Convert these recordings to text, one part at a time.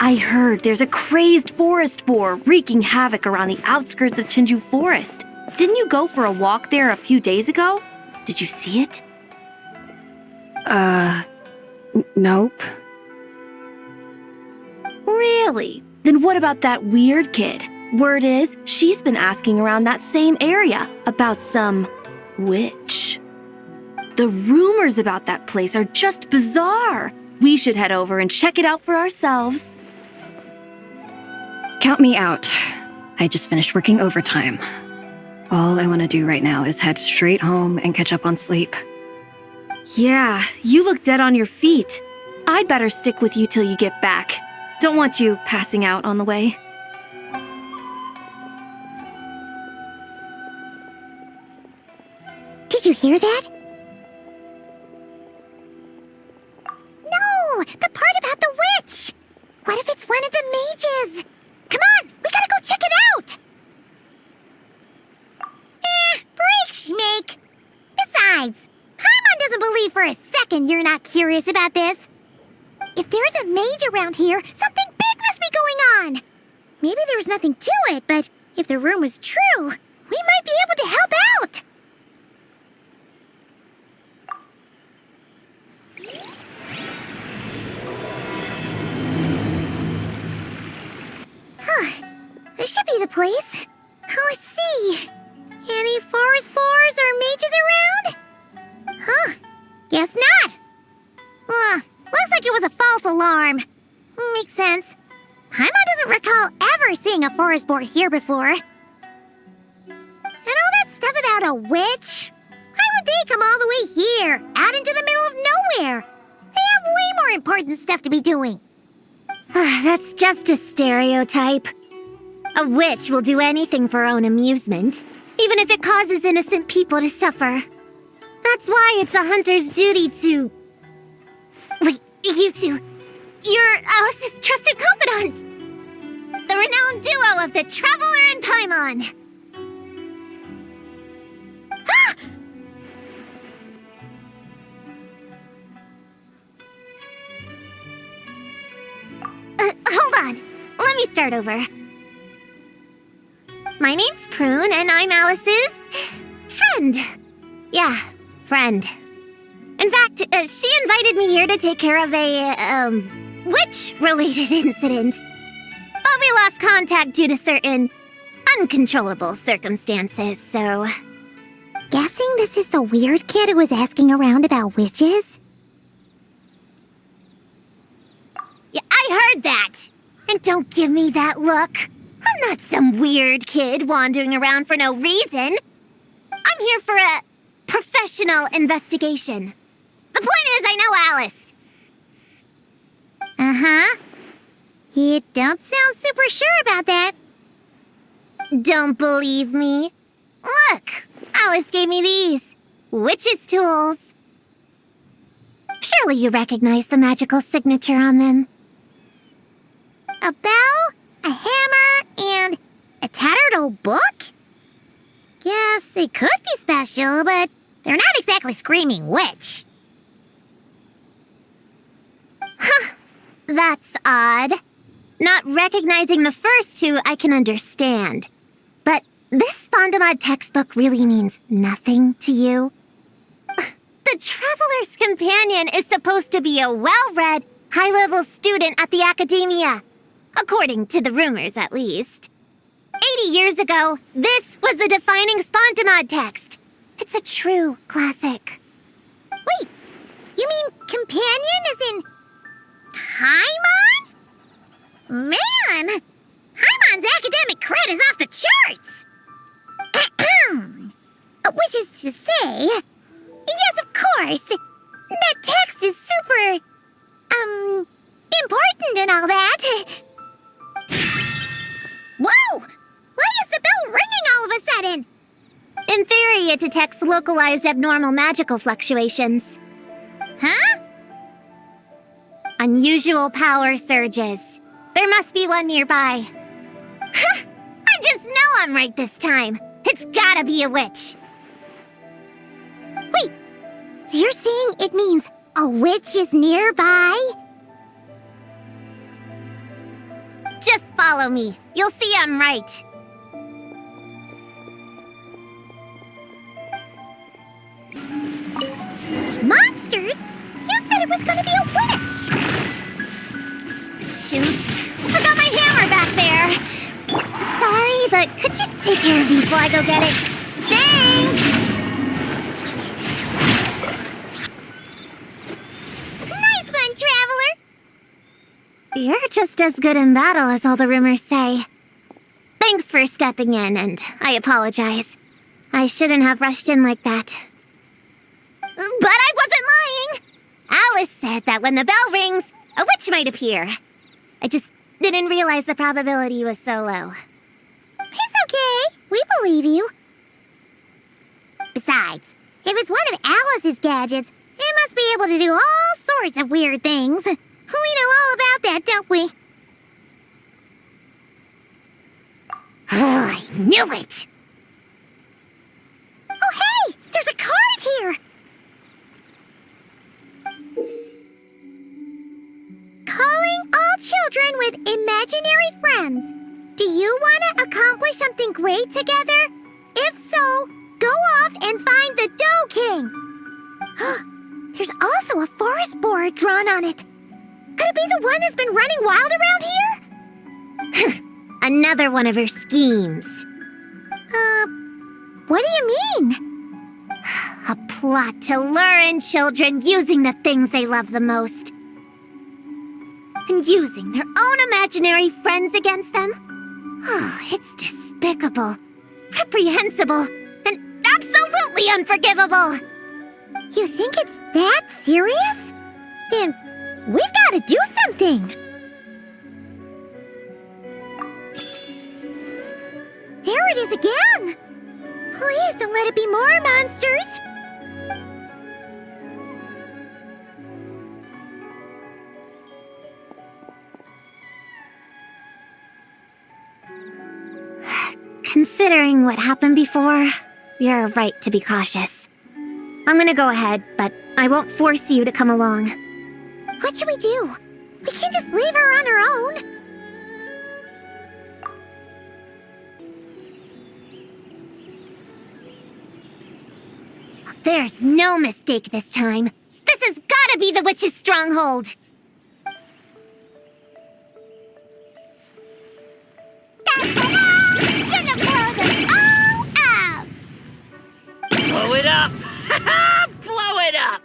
I heard there's a crazed forest boar wreaking havoc around the outskirts of Chinju Forest. Didn't you go for a walk there a few days ago? Did you see it? Nope. Really? Then what about that weird kid? Word is, she's been asking around that same area about some witch. The rumors about that place are just bizarre. We should head over and check it out for ourselves. Count me out. I just finished working overtime. All I want to do right now is head straight home and catch up on sleep. Yeah, you look dead on your feet. I'd better stick with you till you get back. Don't want you passing out on the way. Did you hear that? No! The part about the witch! What if it's one of the mages? Come on! We gotta go check it out! Break, Schmake! Besides, Paimon doesn't believe for a second you're not curious about this. If there's a mage around here, something big must be going on! Maybe there was nothing to it, but if the rumor's true, we might be able to help out! This should be the place. Let's see. Any forest boars or mages around? Huh. Guess not. Looks like it was a false alarm. Makes sense. Paimon doesn't recall ever seeing a forest boar here before. And all that stuff about a witch? Why would they come all the way here, out into the middle of nowhere? They have way more important stuff to be doing. That's just a stereotype. A witch will do anything for her own amusement, even if it causes innocent people to suffer. That's why it's a hunter's duty to... Wait, you two. You're Alice's trusted confidants. The renowned duo of the Traveler and Paimon. Ah! Hold on. Let me start over. My name's Prune, and I'm Alice's friend. Yeah, friend. In fact, she invited me here to take care of a, witch-related incident. But we lost contact due to certain uncontrollable circumstances, so... Guessing this is the weird kid who was asking around about witches? Yeah, I heard that! And don't give me that look. I'm not some weird kid wandering around for no reason. I'm here for a professional investigation. The point is, I know Alice. Uh-huh. You don't sound super sure about that. Don't believe me? Look, Alice gave me these. Witch's tools. Surely you recognize the magical signature on them. A bell, a hammer, and a tattered old book? Guess they could be special, but they're not exactly screaming witch. Huh, that's odd. Not recognizing the first two I can understand. But this Spondamod textbook really means nothing to you? The Traveler's Companion is supposed to be a well-read, high-level student at the academia. According to the rumors, at least. 80 years ago, this was the defining Spondamod text. It's a true classic. Wait, you mean companion as in Paimon? Man, Paimon's academic cred is off the charts! Which is to say... Yes, of course! That text is super... important and all that. Whoa! Why is the bell ringing all of a sudden? In theory, it detects localized abnormal magical fluctuations. Huh? Unusual power surges. There must be one nearby. I just know I'm right this time. It's gotta be a witch. Wait, so you're saying it means a witch is nearby? Just follow me. You'll see I'm right. Monsters? You said it was gonna be a witch! Shoot. Forgot my hammer back there. Sorry, but could you take care of these while I go get it? Thanks! Nice one, Traveler! You're just as good in battle as all the rumors say. Thanks for stepping in, and I apologize. I shouldn't have rushed in like that. But I wasn't lying! Alice said that when the bell rings, a witch might appear. I just didn't realize the probability was so low. It's okay. We believe you. Besides, if it's one of Alice's gadgets, it must be able to do all sorts of weird things. We know all about that, don't we? Oh, I knew it! Oh, hey! There's a card here! Calling all children with imaginary friends. Do you want to accomplish something great together? If so, go off and find the Dough King. There's also a forest board drawn on it. Could it be the one that's been running wild around here? Another one of her schemes. What do you mean? A plot to lure in children using the things they love the most. And using their own imaginary friends against them? Oh, it's despicable, reprehensible, and absolutely unforgivable! You think it's that serious? Then we've got to do something! There it is again! Please don't let it be more monsters! Considering what happened before, you're right to be cautious. I'm gonna go ahead, but I won't force you to come along. What should we do? We can't just leave her on her own. There's no mistake this time. This has gotta be the witch's stronghold. Blow it up! Blow it up!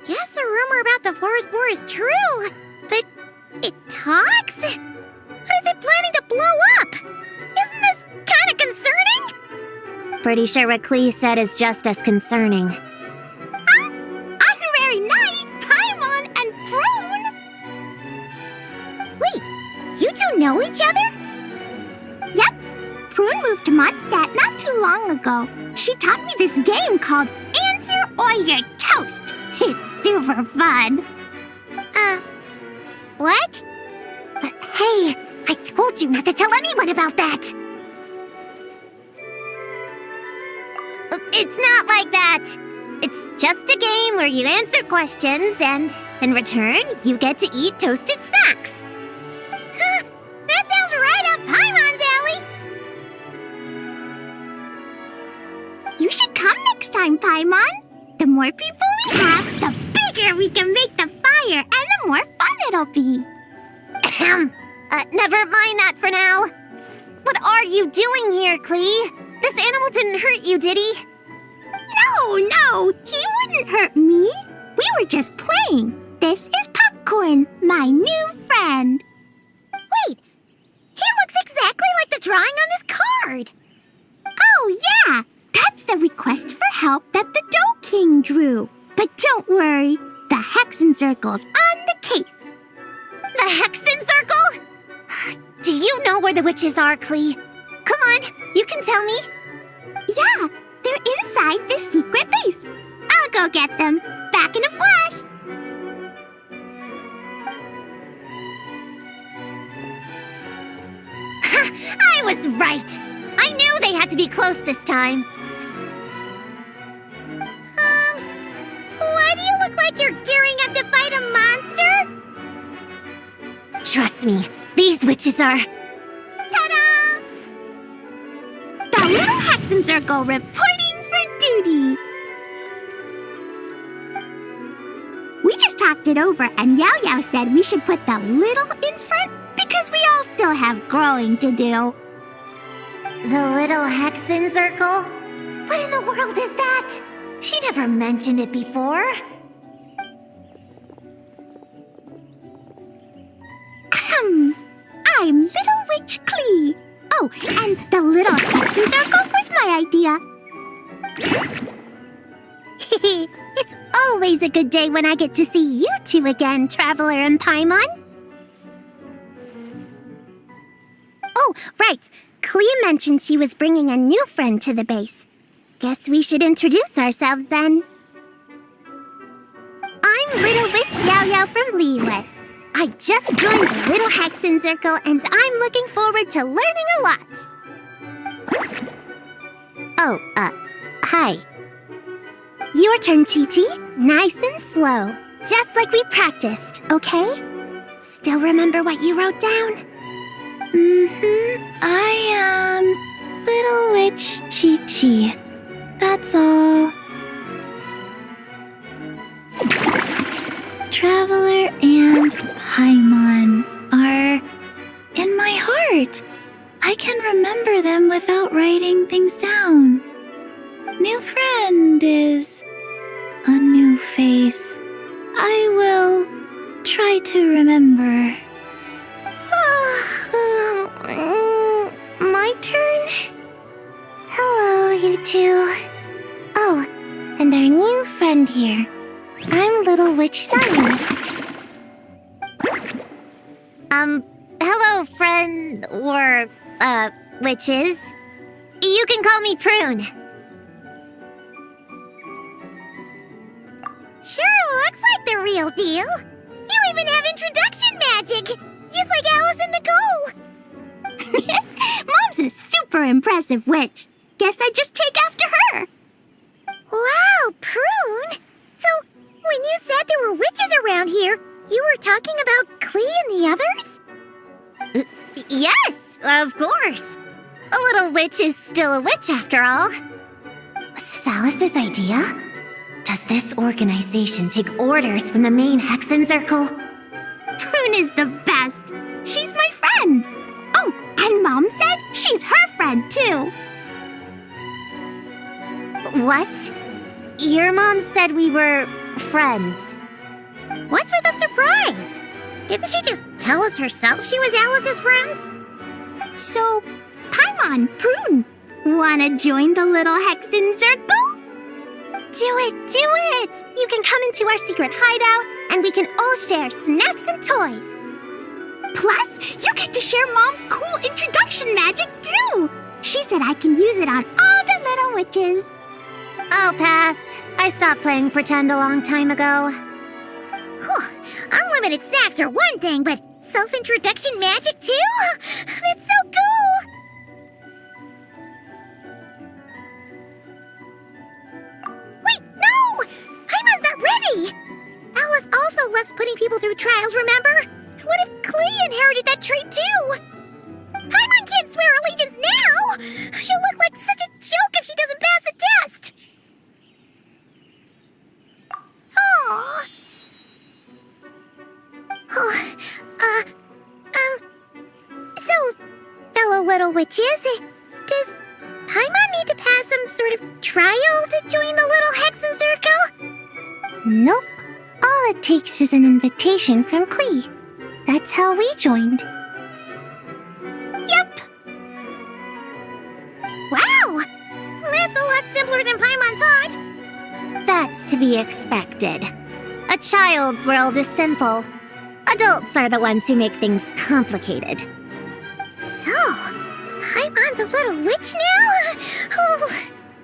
Guess the rumor about the forest boar is true, but it talks? What is it planning to blow up? Isn't this kind of concerning? Pretty sure what Klee said is just as concerning. Huh? Honorary Knight, Paimon, and Prune? Wait, you two know each other? Yep. Prune moved to Mondstadt not too long ago. She taught me this game called Answer or You're Toast. It's super fun. What? Hey, I told you not to tell anyone about that. It's not like that. It's just a game where you answer questions and, in return, you get to eat toasted snacks. That sounds right up Paimon's alley. You should come next time, Paimon. The more people we have, the bigger we can make the fire, and the more fun it'll be. Never mind that for now. What are you doing here, Klee? This animal didn't hurt you, did he? No, he wouldn't hurt me. We were just playing. This is Popcorn, my new friend. Wait, he looks exactly like the drawing on this card. Oh, yeah. That's the request for help that the Dough King drew. But don't worry, the Hexen Circle's on the case. The Hexen Circle? Do you know where the witches are, Klee? Come on, you can tell me. Yeah, they're inside the secret base. I'll go get them. Back in a flash. I was right. I knew they had to be close this time. Why do you look like you're gearing up to fight a monster? Trust me, these witches are... Ta-da! The Little Hexen Circle reporting for duty. We just talked it over, and Yao Yao said we should put the little in front because we all still have growing to do. The Little Hexen Circle? What in the world is that? She never mentioned it before. I'm Little Witch Klee. Oh, and the Little Hexen Circle was my idea. It's always a good day when I get to see you two again, Traveler and Paimon. Oh, right. Klee mentioned she was bringing a new friend to the base. Guess we should introduce ourselves then. I'm Little Witch Yao Yao from Liyue. I just joined the Little Hexen Circle, and I'm looking forward to learning a lot. Oh, hi. Your turn, Chi-Chi. Nice and slow. Just like we practiced, okay? Still remember what you wrote down? I am Little Witch Chi-Chi. That's all. Traveler and Paimon are in my heart. I can remember them without writing things down. New friend is a new face. I will try to remember. My turn? Hello, you two. Oh, and our new friend here. I'm Little Witch Sunny. Hello, friend, or, witches. You can call me Prune. Sure looks like the real deal. You even have introduction magic, just like Alice and Nicole. Mom's a super impressive witch. Guess I just take after her. Wow, Prune. So, when you said there were witches around here, you were talking about Klee and the others? Yes, of course. A little witch is still a witch after all. Was this Alice's idea? Does this organization take orders from the main Hexen Circle? Prune is the best. She's my friend. Oh, and Mom said she's her friend too. What? Your mom said we were friends. What's with the surprise? Didn't she just tell us herself she was Alice's friend? So, Paimon, Prune, wanna join the Little Hexen Circle? Do it! You can come into our secret hideout, and we can all share snacks and toys. Plus, you get to share Mom's cool introduction magic, too! She said I can use it on all the little witches. I'll pass. I stopped playing pretend a long time ago. Whew. Unlimited snacks are one thing, but self-introduction magic, too? That's so cool! Wait, no! Paimon's not ready! Alice also loves putting people through trials, remember? What if Klee inherited that trait, too? Paimon can't swear allegiance now! She'll look like such a joke if she doesn't pass the test! Aww. So, fellow little witches, does Paimon need to pass some sort of trial to join the Little Hexen Circle? Nope. All it takes is an invitation from Klee. That's how we joined. Yep. Wow! That's a lot simpler than Paimon thought. That's to be expected. A child's world is simple. Adults are the ones who make things complicated. So, Paimon's a little witch now? Oh,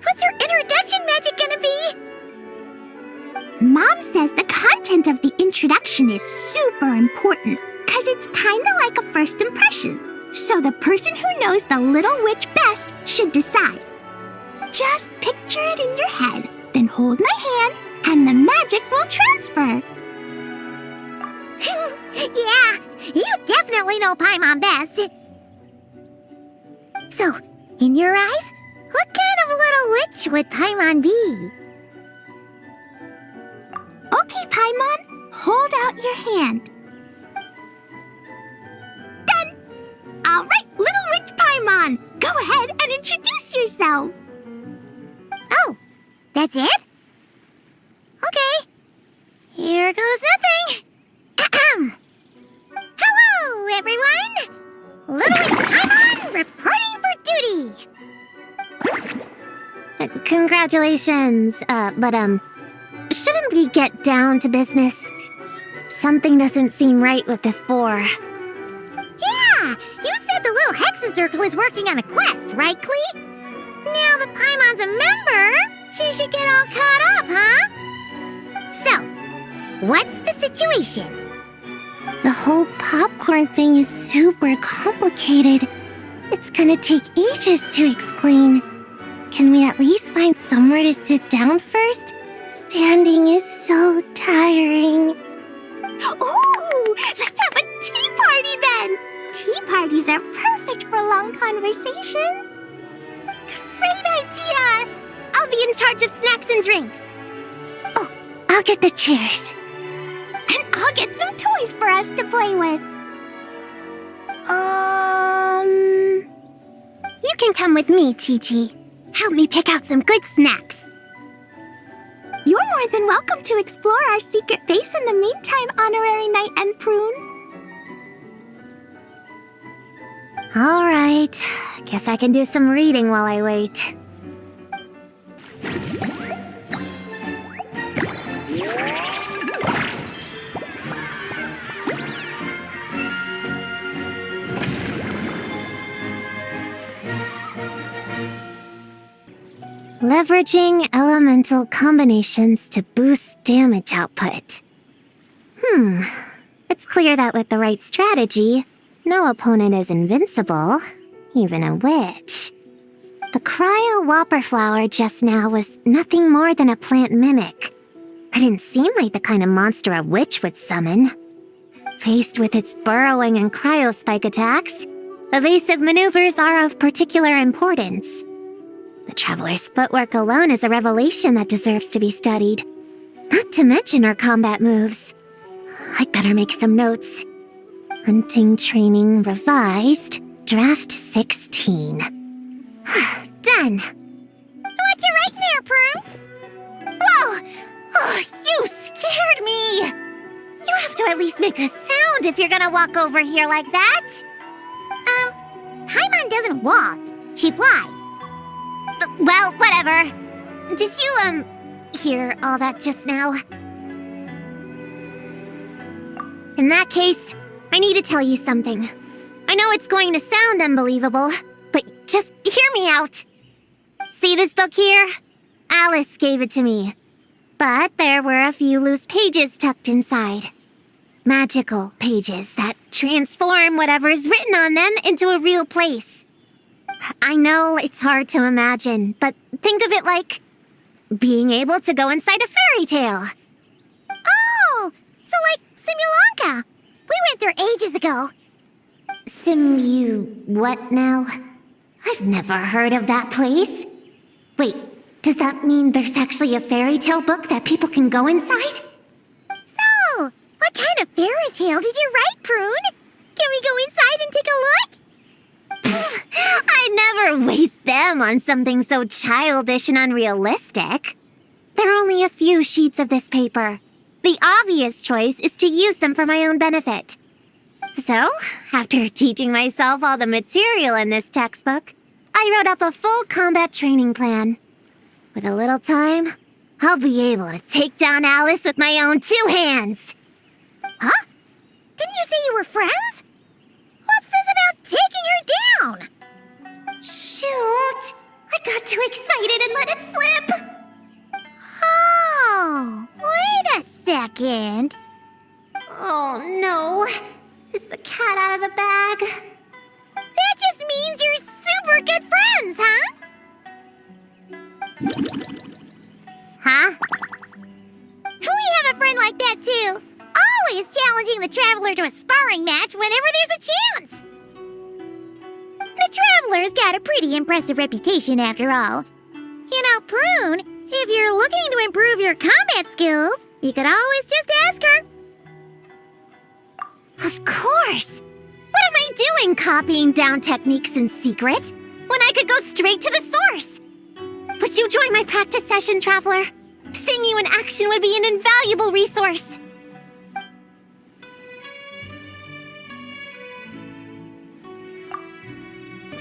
what's her introduction magic gonna be? Mom says the content of the introduction is super important, because it's kind of like a first impression. So the person who knows the little witch best should decide. Just picture it in your head, then hold my hand, and the magic will transfer. Yeah, you definitely know Paimon best. So, in your eyes, what kind of little witch would Paimon be? Okay, Paimon, hold out your hand. Done! All right, little witch Paimon, go ahead and introduce yourself. Oh, that's it? Okay. Here goes nothing. Ahem. Hello, everyone! Little Witch Paimon reporting for duty! Congratulations, but shouldn't we get down to business? Something doesn't seem right with this boar. Yeah! You said the little Hexen Circle is working on a quest, right, Klee? Now that Paimon's a member, she should get all caught up, huh? So, what's the situation? The whole popcorn thing is super complicated. It's gonna take ages to explain. Can we at least find somewhere to sit down first? Standing is so tiring. Ooh, let's have a tea party then! Tea parties are perfect for long conversations. Great idea! I'll be in charge of snacks and drinks. Oh, I'll get the chairs. And I'll get some toys for us to play with. You can come with me, Chi-Chi. Help me pick out some good snacks. You're more than welcome to explore our secret base in the meantime, Honorary Knight and Prune. All right. Guess I can do some reading while I wait. Leveraging elemental combinations to boost damage output. It's clear that with the right strategy, no opponent is invincible, even a witch. The cryo whopper flower just now was nothing more than a plant mimic. It didn't seem like the kind of monster a witch would summon. Faced with its burrowing and cryospike attacks, evasive maneuvers are of particular importance. The Traveler's footwork alone is a revelation that deserves to be studied. Not to mention her combat moves. I'd better make some notes. Hunting Training Revised, Draft 16. Done! What'd you write there, Prue? Whoa! Oh, you scared me! You have to at least make a sound if you're gonna walk over here like that. Paimon doesn't walk. She flies. Well, whatever. Did you, hear all that just now? In that case, I need to tell you something. I know it's going to sound unbelievable, but just hear me out. See this book here? Alice gave it to me. But there were a few loose pages tucked inside. Magical pages that transform whatever is written on them into a real place. I know it's hard to imagine, but think of it like being able to go inside a fairy tale. Oh, so like Simulanka. We went there ages ago. What now? I've never heard of that place. Wait, does that mean there's actually a fairy tale book that people can go inside? So, what kind of fairy tale did you write, Prune? Can we go inside and take a look? I'd never waste them on something so childish and unrealistic. There are only a few sheets of this paper. The obvious choice is to use them for my own benefit. So, after teaching myself all the material in this textbook, I wrote up a full combat training plan. With a little time, I'll be able to take down Alice with my own 2 hands. Huh? Didn't you say you were friends? What's this about taking her down? Shoot! I got too excited and let it slip! Oh, wait a second. Oh no, is the cat out of the bag? That just means you're super good friends, huh? Huh? We have a friend like that too. All always challenging the Traveler to a sparring match whenever there's a chance. The Traveler's got a pretty impressive reputation after all. You know, Prune, if you're looking to improve your combat skills, you could always just ask her. Of course! What am I doing copying down techniques in secret, when I could go straight to the source? Would you join my practice session, Traveler? Seeing you in action would be an invaluable resource.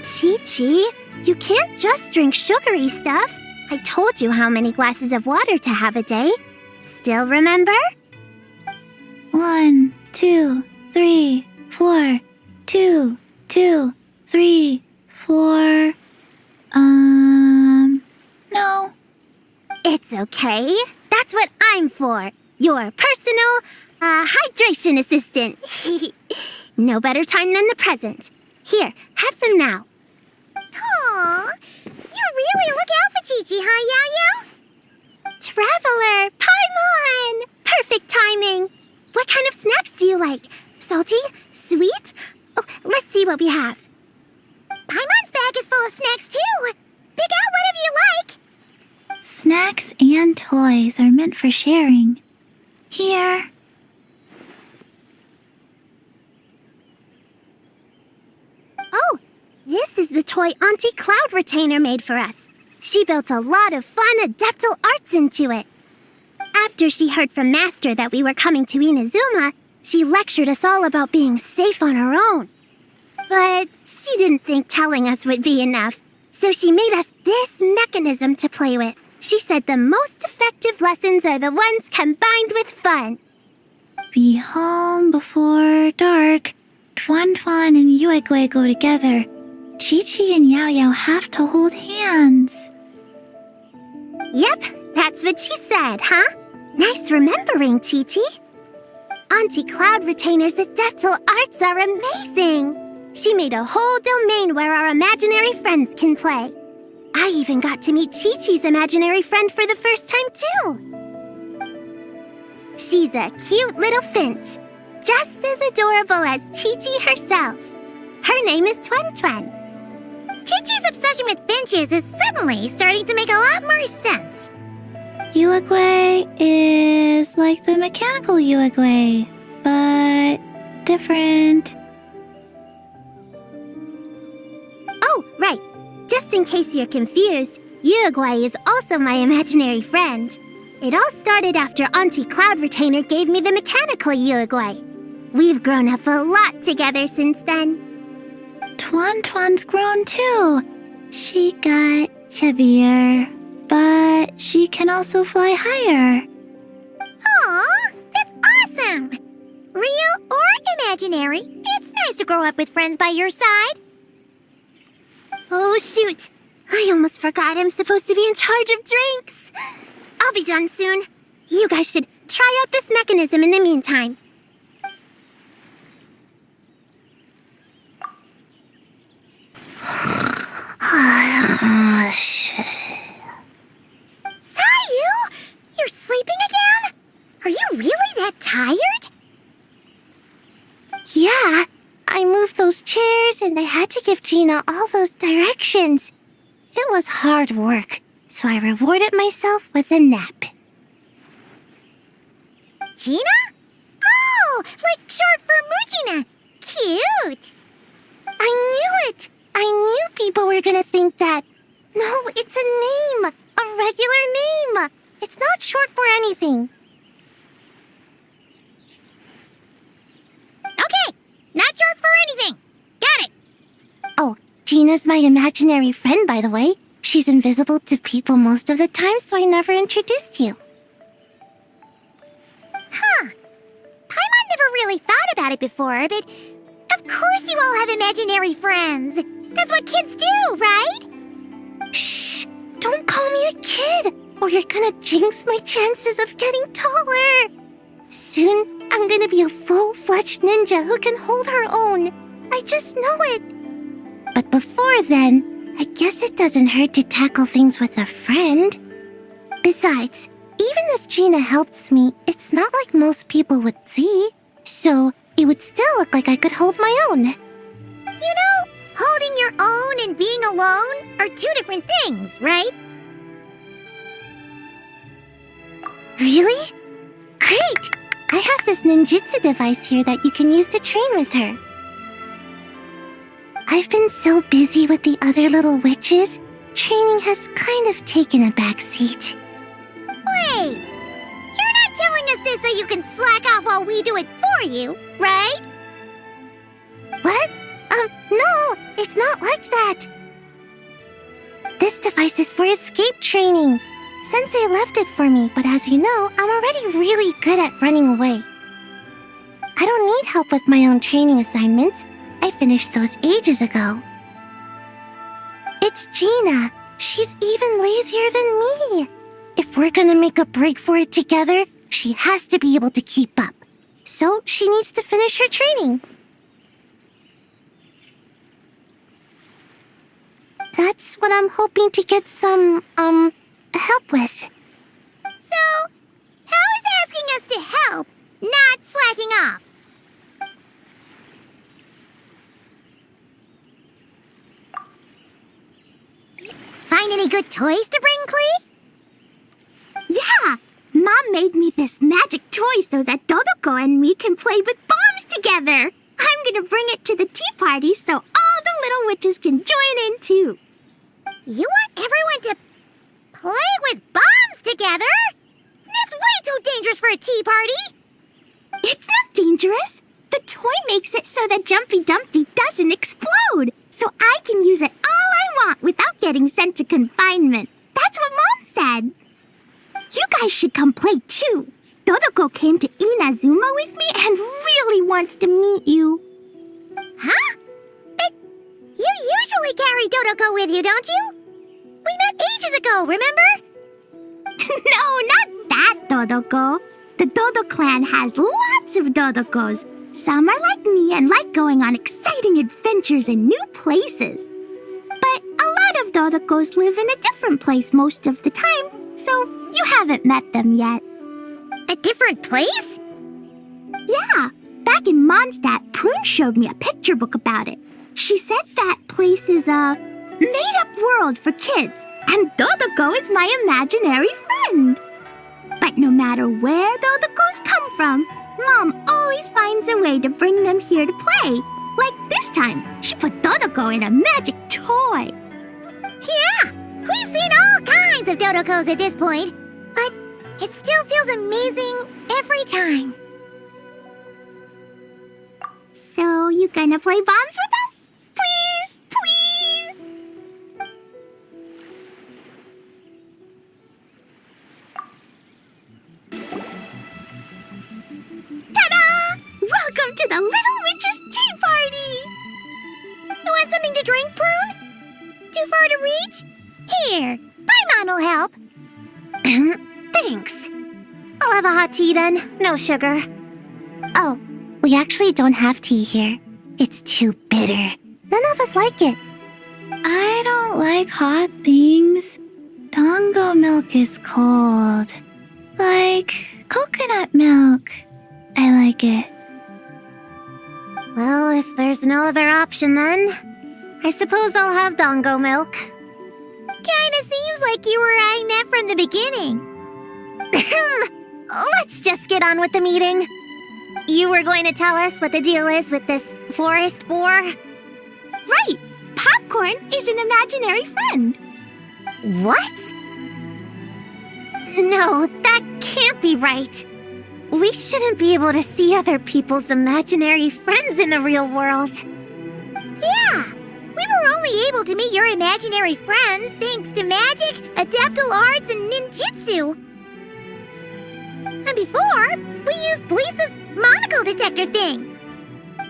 Chi-Chi, you can't just drink sugary stuff. I told you how many glasses of water to have a day. Still remember? 1, 2, 3, 4. 2, 2, 3, 4. No. It's okay. That's what I'm for. Your personal, hydration assistant. No better time than the present. Here, have some now. Aw, you really look out for Chi-Chi, huh, Yao-Yao? Traveler, Paimon! Perfect timing. What kind of snacks do you like? Salty? Sweet? Oh, let's see what we have. Paimon's bag is full of snacks, too. Pick out whatever you like. Snacks and toys are meant for sharing. Here. Oh, this is the toy Auntie Cloud Retainer made for us. She built a lot of fun adeptal arts into it. After she heard from Master that we were coming to Inazuma, she lectured us all about being safe on her own. But she didn't think telling us would be enough, so she made us this mechanism to play with. She said the most effective lessons are the ones combined with fun. Be home before dark. Tuan Tuan and Yuegui go together. Chi-Chi and Yao Yao have to hold hands. Yep, that's what she said, huh? Nice remembering, Chi-Chi. Auntie Cloud Retainer's adeptal arts are amazing. She made a whole domain where our imaginary friends can play. I even got to meet Chi-Chi's imaginary friend for the first time, too. She's a cute little finch, just as adorable as Chi-Chi herself. Her name is Tuan Tuan. Chi-Chi's obsession with finches is suddenly starting to make a lot more sense. Yuegui is like the mechanical Yuegui, but different. Oh, right. Just in case you're confused, Yuegui is also my imaginary friend. It all started after Auntie Cloud Retainer gave me the mechanical Yuegui. We've grown up a lot together since then. Tuan Tuan's grown too. She got chubbier, but she can also fly higher. Aw, that's awesome! Real or imaginary, it's nice to grow up with friends by your side. Oh, shoot. I almost forgot I'm supposed to be in charge of drinks. I'll be done soon. You guys should try out this mechanism in the meantime. Sayu! You're sleeping again? Are you really that tired? Yeah. I moved those chairs and I had to give Gina all those directions. It was hard work, so I rewarded myself with a nap. Gina? Oh, like short for Mujina. Cute. I knew it. I knew people were gonna think that. No, it's a name. A regular name. It's not short for anything. Okay. Not short for anything. Got it. Oh, Gina's my imaginary friend, by the way. She's invisible to people most of the time, so I never introduced you. Huh. Paimon never really thought about it before, but of course you all have imaginary friends. That's what kids do, right? Shh! Don't call me a kid, or you're gonna jinx my chances of getting taller. Soon, I'm gonna be a full-fledged ninja who can hold her own. I just know it. But before then, I guess it doesn't hurt to tackle things with a friend. Besides, even if Gina helps me, it's not like most people would see, so it would still look like I could hold my own. You know, holding your own and being alone are two different things, right? Really? Great! I have this ninjutsu device here that you can use to train with her. I've been so busy with the other little witches, training has kind of taken a backseat. Wait! You're not telling us this so you can slack off while we do it for you, right? What? No, it's not like that. This device is for escape training. Sensei left it for me, but as you know, I'm already really good at running away. I don't need help with my own training assignments. I finished those ages ago. It's Gina. She's even lazier than me. If we're gonna make a break for it together, she has to be able to keep up. So she needs to finish her training. That's what I'm hoping to get some, help with. So, how is asking us to help not slacking off? Find any good toys to bring, Klee? Yeah! Mom made me this magic toy so that Dodoko and me can play with bombs together. I'm gonna bring it to the tea party so all the little witches can join in too. You want everyone to play with bombs together? That's way too dangerous for a tea party! It's not dangerous. The toy makes it so that Jumpy Dumpty doesn't explode, so I can use it all I want without getting sent to confinement. That's what Mom said. You guys should come play too. Dodoko came to Inazuma with me and really wants to meet you. Huh? But you usually carry Dodoko with you, don't you? We met ages ago, remember? No, not that Dodoko. The Dodo clan has lots of Dodokos. Some are like me and like going on exciting adventures in new places. But a lot of Dodokos live in a different place most of the time, so you haven't met them yet. A different place? Yeah, back in Mondstadt, Prune showed me a picture book about it. She said that place is a made-up world for kids, and Dodoko is my imaginary friend. But no matter where Dodokos come from, Mom always finds a way to bring them here to play. Like this time, she put Dodoko in a magic toy. Yeah, we've seen all kinds of Dodokos at this point, but it still feels amazing every time. So you gonna play bombs with us? Please, please! Ta-da! Welcome to the Little Witch's Tea Party! You want something to drink, Prune? Too far to reach? Here, my mom will help. Thanks. I'll have a hot tea then, no sugar. Oh, we actually don't have tea here. It's too bitter. None of us like it. I don't like hot things. Dango milk is cold. Like coconut milk. I like it. Well, if there's no other option then, I suppose I'll have Dango milk. Kinda seems like you were eyeing that from the beginning. Let's just get on with the meeting. You were going to tell us what the deal is with this forest boar? Right! Popcorn is an imaginary friend. What? No, that can't be right. We shouldn't be able to see other people's imaginary friends in the real world. Yeah, we were only able to meet your imaginary friends thanks to magic, adaptal arts, and ninjutsu. And before, we used Lisa's monocle detector thing.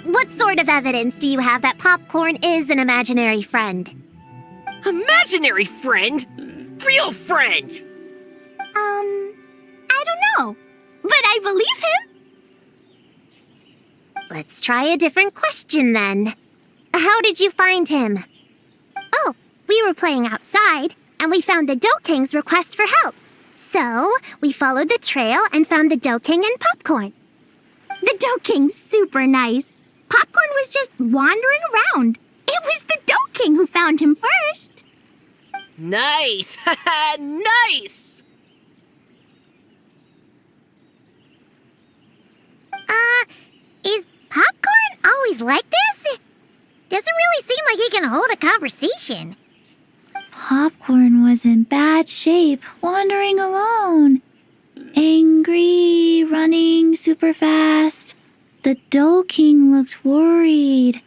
What sort of evidence do you have that Popcorn is an imaginary friend? Imaginary friend? Real friend! I don't know, but I believe him. Let's try a different question then. How did you find him? Oh, we were playing outside, and we found the Doking's request for help. So, we followed the trail and found the Dough King and Popcorn. The Dough King's super nice. Popcorn was just wandering around. It was the Dough King who found him first. Nice! Nice! Is Popcorn always like this? Doesn't really seem like he can hold a conversation. Popcorn was in bad shape, wandering alone. Angry, running super fast. The Dough King looked worried.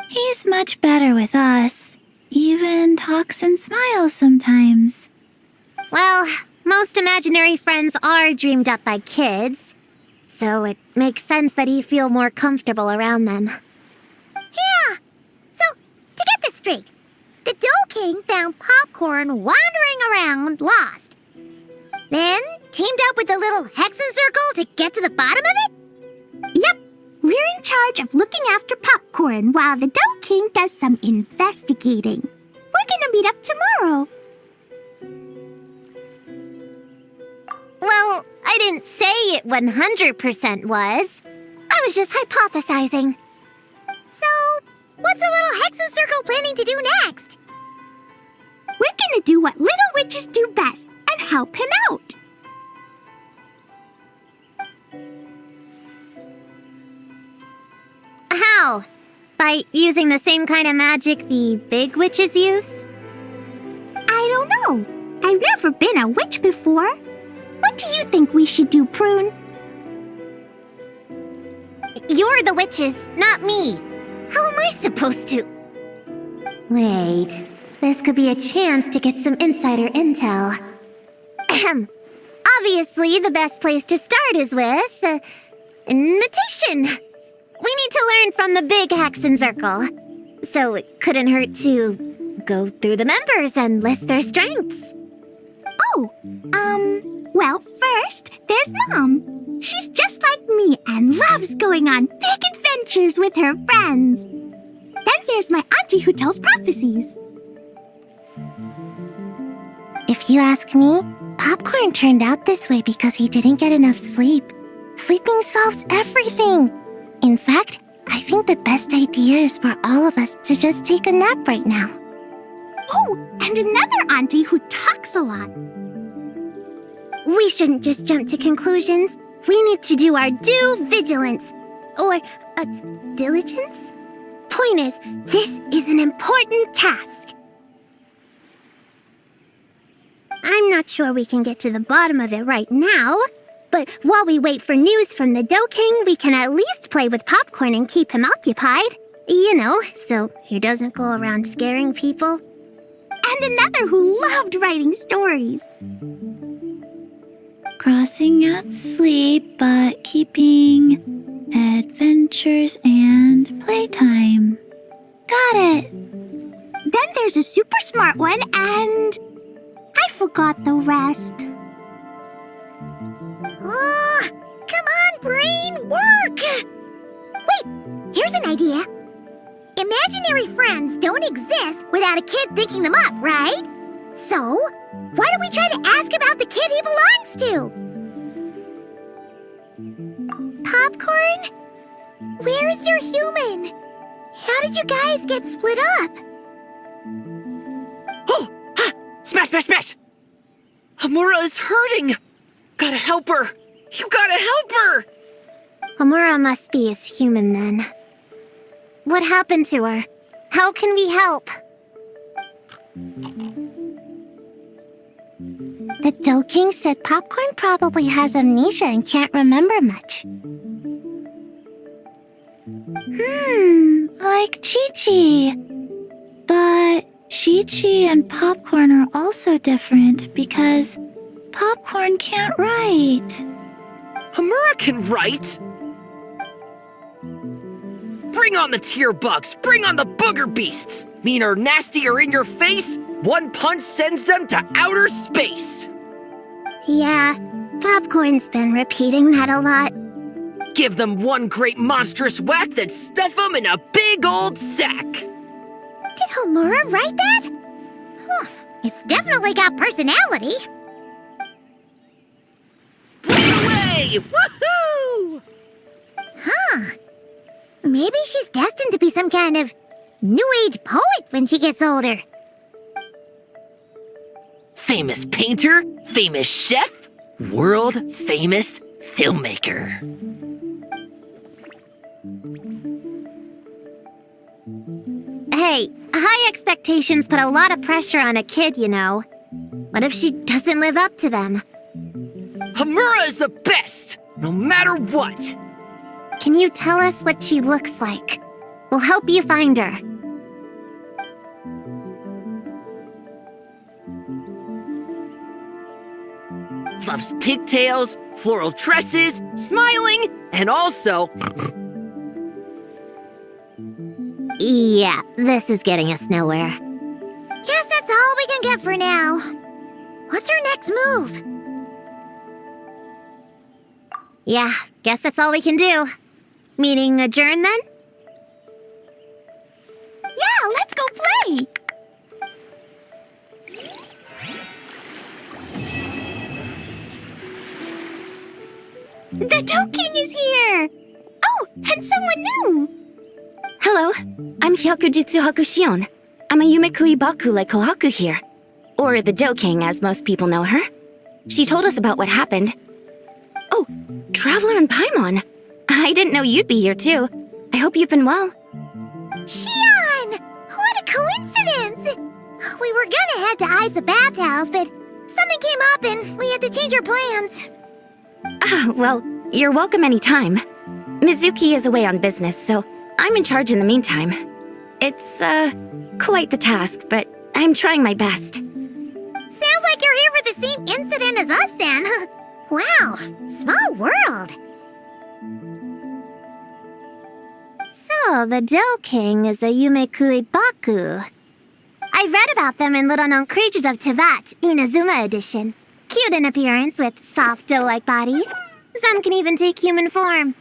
He's much better with us. Even talks and smiles sometimes. Well, most imaginary friends are dreamed up by kids, so it makes sense that he'd feel more comfortable around them. Yeah! So, to get this straight, the Dough King found Popcorn wandering around, lost. Then teamed up with the little Hexen Circle to get to the bottom of it? Yep, we're in charge of looking after Popcorn while the Dough King does some investigating. We're gonna meet up tomorrow. Well, I didn't say it 100% was. I was just hypothesizing. So, what's the little Hexen Circle planning to do next? We're gonna do what little witches do best and help him out. How? By using the same kind of magic the big witches use? I don't know. I've never been a witch before. What do you think we should do, Prune? You're the witches, not me. How am I supposed to? Wait, this could be a chance to get some insider intel. Ahem. Obviously, the best place to start is with invitation. We need to learn from the big Hexen Circle, so it couldn't hurt to go through the members and list their strengths. Oh, well, first, there's Mom. She's just like me and loves going on big adventures with her friends. Then there's my auntie who tells prophecies. If you ask me, Popcorn turned out this way because he didn't get enough sleep. Sleeping solves everything. In fact, I think the best idea is for all of us to just take a nap right now. Oh, and another auntie who talks a lot. We shouldn't just jump to conclusions. We need to do our due vigilance. Or, diligence? Point is, this is an important task. I'm not sure we can get to the bottom of it right now, but while we wait for news from the Dough King, we can at least play with Popcorn and keep him occupied. You know, so he doesn't go around scaring people. And another who loved writing stories. Crossing out sleep, but keeping adventures and playtime. Got it. Then there's a super smart one, and I forgot the rest. Oh, come on, brain, work! Wait, here's an idea. Imaginary friends don't exist without a kid thinking them up, right? So, why don't we try to ask about the kid he belongs to? Popcorn? Where is your human? How did you guys get split up? Oh! Ha! Smash, smash, smash! Hamura is hurting! Gotta help her! You gotta help her! Amura must be his human then. What happened to her? How can we help? The Dough King said Popcorn probably has amnesia and can't remember much. Like Chi-Chi. But Chi-Chi and Popcorn are also different because Popcorn can't write. Hamura can write! Bring on the tear bugs! Bring on the booger beasts! Mean or nasty or in your face, one punch sends them to outer space! Yeah, Popcorn's been repeating that a lot. Give them one great monstrous whack, then stuff them in a big old sack! Did Homura write that? Huh, It's definitely got personality. Away! Woohoo! Maybe she's destined to be some kind of new age poet when she gets older. Famous painter, famous chef, world famous filmmaker. Hey, high expectations put a lot of pressure on a kid, you know. What if she doesn't live up to them? Hamura is the best, no matter what. Can you tell us what she looks like? We'll help you find her. Loves pigtails, floral tresses, smiling, and also... Yeah, this is getting us nowhere. Guess that's all we can get for now. What's her next move? Yeah, guess that's all we can do. Meaning adjourn then? Yeah, let's go play! The Dough King is here! Oh, and someone new! Hello, I'm Hyakujitsu Hakushion. I'm a Yumekui Baku like Kohaku here. Or the Dough King, as most people know her. She told us about what happened. Oh, Traveler and Paimon. I didn't know you'd be here too. I hope you've been well. Shion! What a coincidence! We were gonna head to Aiza Bathhouse, but something came up and we had to change our plans. Ah, well, you're welcome anytime. Mizuki is away on business, so I'm in charge in the meantime. It's, quite the task, but I'm trying my best. Sounds like you're here for the same incident as us then. Wow, small world. So, the Dough King is a Yumekui Baku. I read about them in Little Known Creatures of Teyvat, Inazuma edition. Cute in appearance with soft dough-like bodies. Some can even take human form.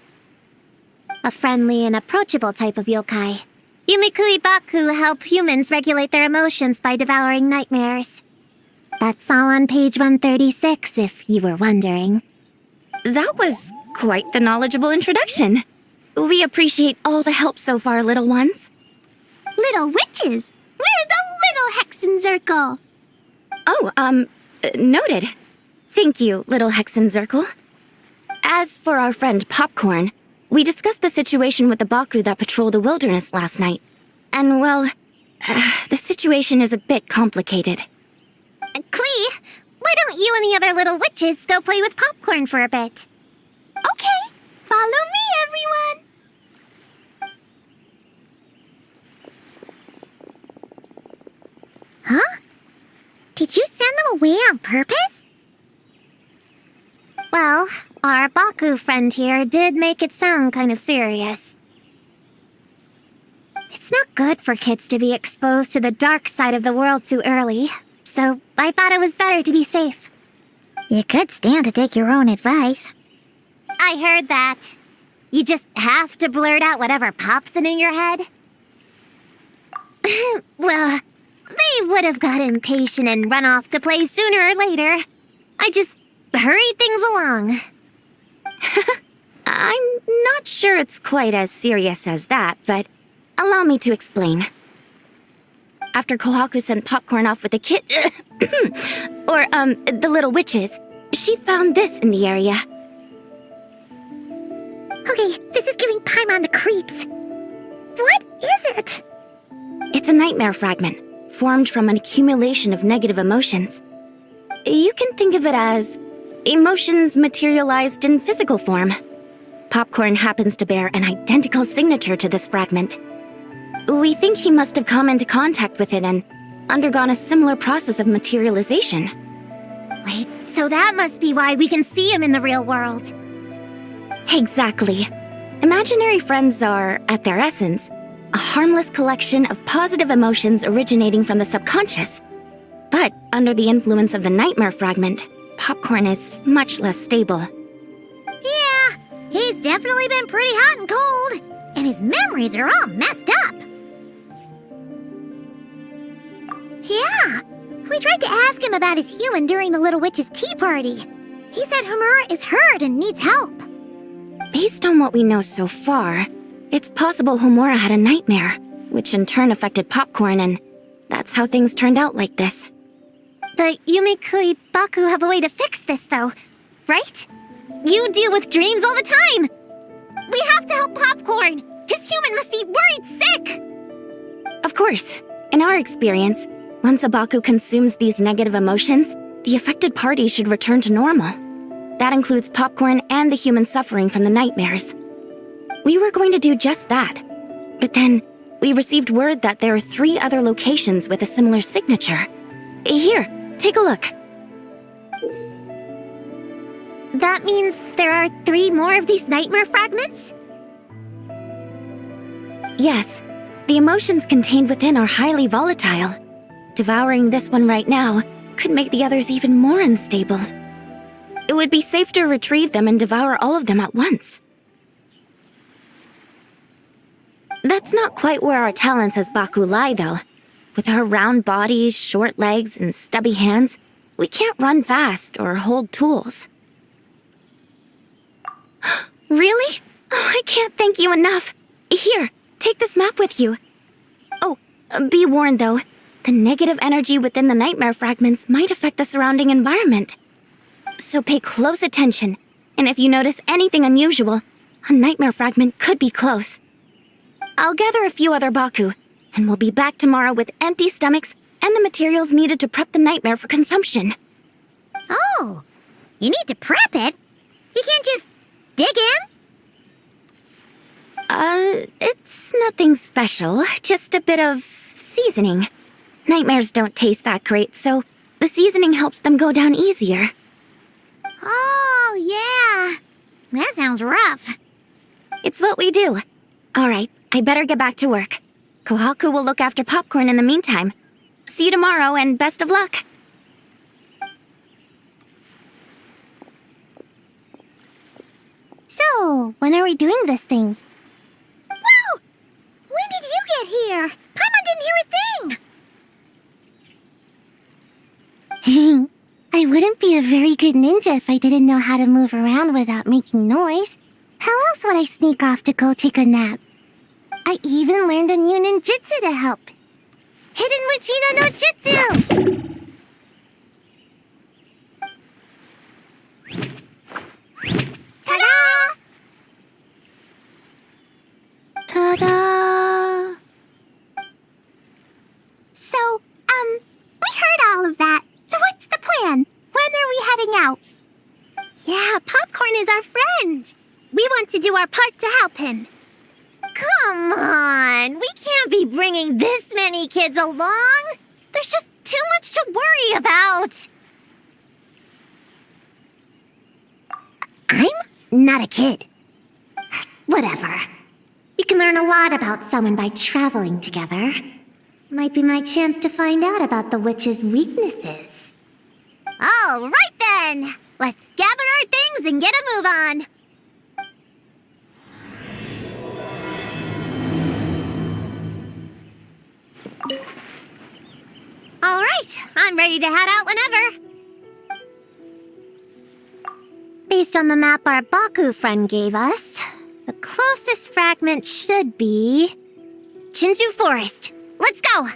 A friendly and approachable type of yokai. Yumekui Baku help humans regulate their emotions by devouring nightmares. That's all on page 136, if you were wondering. That was quite the knowledgeable introduction. We appreciate all the help so far, little ones. Little witches! We're the Little Hexen Circle! Oh, noted. Thank you, little Hexen Circle. As for our friend Popcorn, we discussed the situation with the Baku that patrol the wilderness last night. And, well, the situation is a bit complicated. Klee, why don't you and the other little witches go play with Popcorn for a bit? Okay, follow me, everyone! Huh? Did you send them away on purpose? Well, our Baku friend here did make it sound kind of serious. It's not good for kids to be exposed to the dark side of the world too early, so I thought it was better to be safe. You could stand to take your own advice. I heard that. You just have to blurt out whatever pops in your head. Well, they would have got impatient and run off to play sooner or later. I just hurried things along. I'm not sure it's quite as serious as that, but allow me to explain. After Kohaku sent Popcorn off with the kid... the little witches, she found this in the area. Okay, this is giving Paimon the creeps. What is it? It's a nightmare fragment, formed from an accumulation of negative emotions. You can think of it as emotions materialized in physical form. Popcorn happens to bear an identical signature to this fragment. We think he must have come into contact with it and undergone a similar process of materialization. Wait, so that must be why we can see him in the real world. Exactly. Imaginary friends are, at their essence, a harmless collection of positive emotions originating from the subconscious. But under the influence of the nightmare fragment, Popcorn is much less stable. Yeah, he's definitely been pretty hot and cold, and his memories are all messed up. Yeah, We tried to ask him about his human during the Little Witch's tea party. He said Homura is hurt and needs help. Based on what we know so far, it's possible Homura had a nightmare, which in turn affected Popcorn, and that's how things turned out like this. The Yumikui Baku have a way to fix this, though, right? You deal with dreams all the time! We have to help Popcorn! His human must be worried sick! Of course. In our experience, once a Baku consumes these negative emotions, the affected party should return to normal. That includes Popcorn and the human suffering from the nightmares. We were going to do just that. But then, we received word that there are 3 other locations with a similar signature. Here, take a look. That means there are 3 more of these nightmare fragments? Yes, the emotions contained within are highly volatile. Devouring this one right now could make the others even more unstable. It would be safe to retrieve them and devour all of them at once. That's not quite where our talents as Baku lie, though. With our round bodies, short legs, and stubby hands, we can't run fast or hold tools. Really? Oh, I can't thank you enough. Here, take this map with you. Oh, be warned, though. The negative energy within the nightmare fragments might affect the surrounding environment. So pay close attention, and if you notice anything unusual, a nightmare fragment could be close. I'll gather a few other Baku, and we'll be back tomorrow with empty stomachs and the materials needed to prep the nightmare for consumption. Oh, you need to prep it? You can't just dig in? It's nothing special, just a bit of seasoning. Nightmares don't taste that great, so the seasoning helps them go down easier. Oh, yeah. That sounds rough. It's what we do. All right, I better get back to work. Kohaku will look after Popcorn in the meantime. See you tomorrow, and best of luck. So, when are we doing this thing? Whoa! When did you get here? Paimon didn't hear a thing! I wouldn't be a very good ninja if I didn't know how to move around without making noise. How else would I sneak off to go take a nap? I even learned a new ninjutsu to help. Hidden Mujina no Jutsu! Ta-da! Ta-da! So, we heard all of that. So what's the plan? When are we heading out? Yeah, Popcorn is our friend. We want to do our part to help him. Come on, we can't be bringing this many kids along. There's just too much to worry about. I'm not a kid. Whatever. You can learn a lot about someone by traveling together. Might be my chance to find out about the witch's weaknesses. All right then! Let's gather our things and get a move on! All right, I'm ready to head out whenever. Based on the map our Baku friend gave us, the closest fragment should be Chinju Forest. Let's go!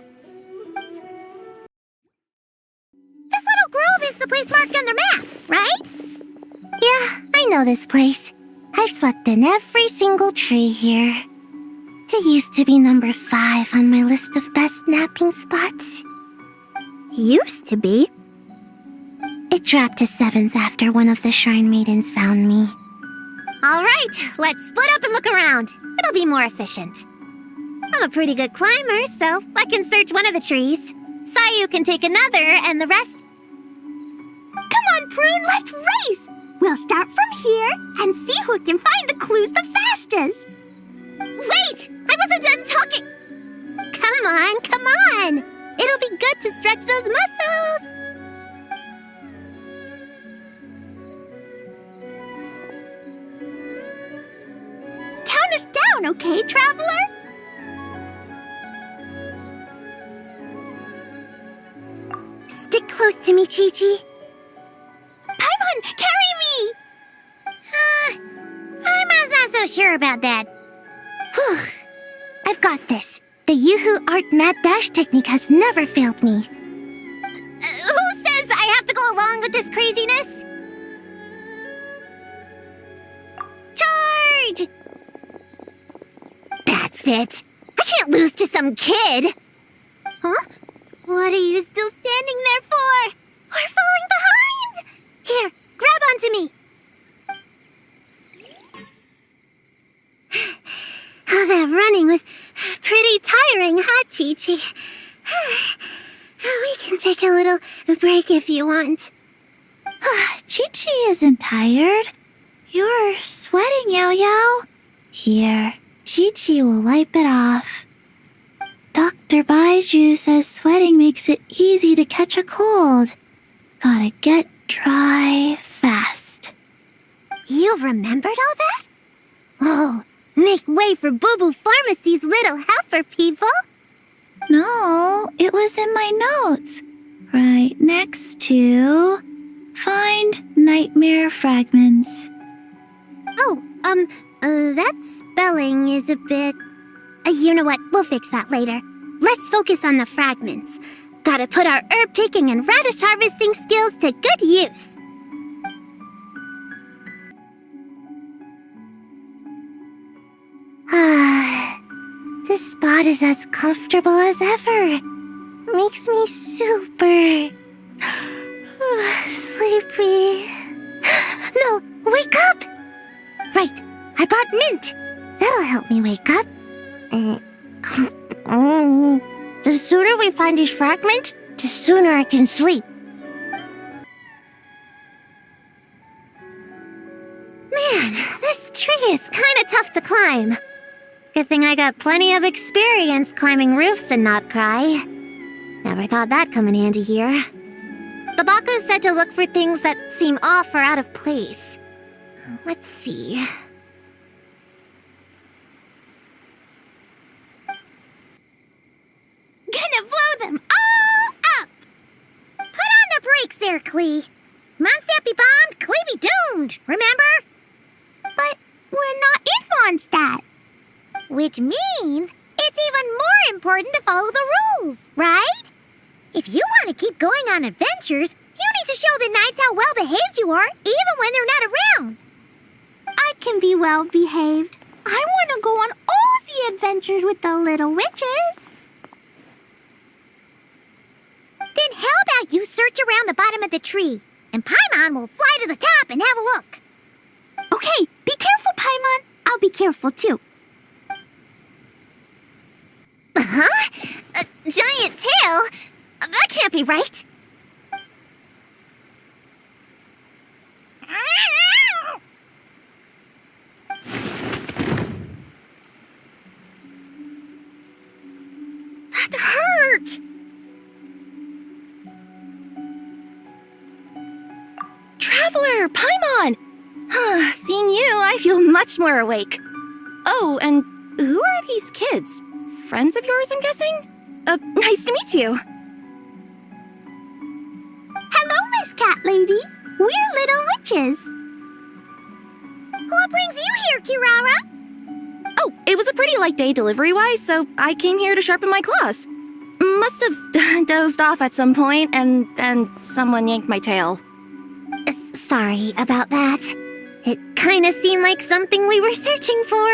This little grove is the place marked on the map, right? Yeah, I know this place. I've slept in every single tree here. It used to be number 5 on my list of best napping spots. Used to be. It dropped to 7th after one of the shrine maidens found me. All right, let's split up and look around. It'll be more efficient. I'm a pretty good climber, so I can search one of the trees. Sayu can take another, and the rest... Come on, Prune, let's race! We'll start from here and see who can find the clues the fastest. Wait! I wasn't done talking! Come on! It'll be good to stretch those muscles! Count us down, okay, traveler? close to me, Chi-Chi. Paimon, carry me! I'm not so sure about that. Whew. I've got this. The Yoo-Hoo Art Mad Dash technique has never failed me. Who says I have to go along with this craziness? Charge! That's it. I can't lose to some kid. Huh? What are you still standing there for? We're falling behind! Here, grab onto me. Oh, that running was pretty tiring, huh, Chi-Chi? We can take a little break if you want. Chi-Chi isn't tired. You're sweating, Yo-Yo. Here, Chi-Chi will wipe it off. Dr. Baiju says sweating makes it easy to catch a cold. Gotta get dry fast. You remembered all that? Oh, make way for Boo Boo Pharmacy's little helper, people. No, it was in my notes. Right next to... Find nightmare fragments. Oh, that spelling is a bit... you know what? We'll fix that later. Let's focus on the fragments. Gotta put our herb picking and radish harvesting skills to good use. This spot is as comfortable as ever. Makes me super... sleepy. No, wake up! Right, I brought mint. That'll help me wake up. The sooner we find these fragments, the sooner I can sleep. Man, this tree is kinda tough to climb. Good thing I got plenty of experience climbing roofs and not cry. Never thought that'd come in handy here. The Baku said to look for things that seem off or out of place. Let's see. Gonna blow them all up! Put on the brakes there, Klee. Mondstadt be bombed, Klee be doomed, remember? But we're not in Mondstadt. Which means it's even more important to follow the rules, right? If you want to keep going on adventures, you need to show the knights how well-behaved you are, even when they're not around. I can be well behaved. I want to go on all the adventures with the little witches. Then how about you search around the bottom of the tree, and Paimon will fly to the top and have a look. Okay, be careful, Paimon. I'll be careful, too. Huh? A giant tail? That can't be right. That hurt! Traveler, Paimon! Seeing you, I feel much more awake. Oh, and who are these kids? Friends of yours, I'm guessing? Nice to meet you. Hello, Miss Cat Lady. We're little witches. What brings you here, Kirara? Oh, it was a pretty light day delivery-wise, so I came here to sharpen my claws. Must have dozed off at some point, and someone yanked my tail. Sorry about that. It kinda seemed like something we were searching for.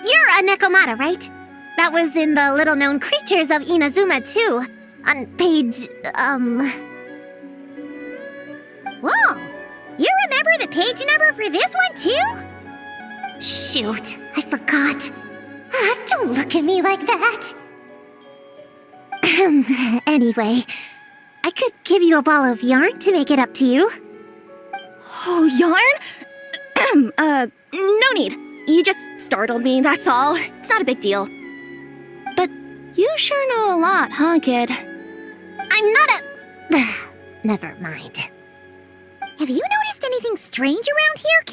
You're a Nekomata, right? That was in the little-known creatures of Inazuma, too. On page, Whoa! You remember the page number for this one, too? Shoot, I forgot. Don't look at me like that. Anyway, I could give you a ball of yarn to make it up to you. Oh, yarn? No need. You just startled me, that's all. It's not a big deal. But you sure know a lot, huh, kid? I'm not a... Never mind. Have you noticed anything strange around here,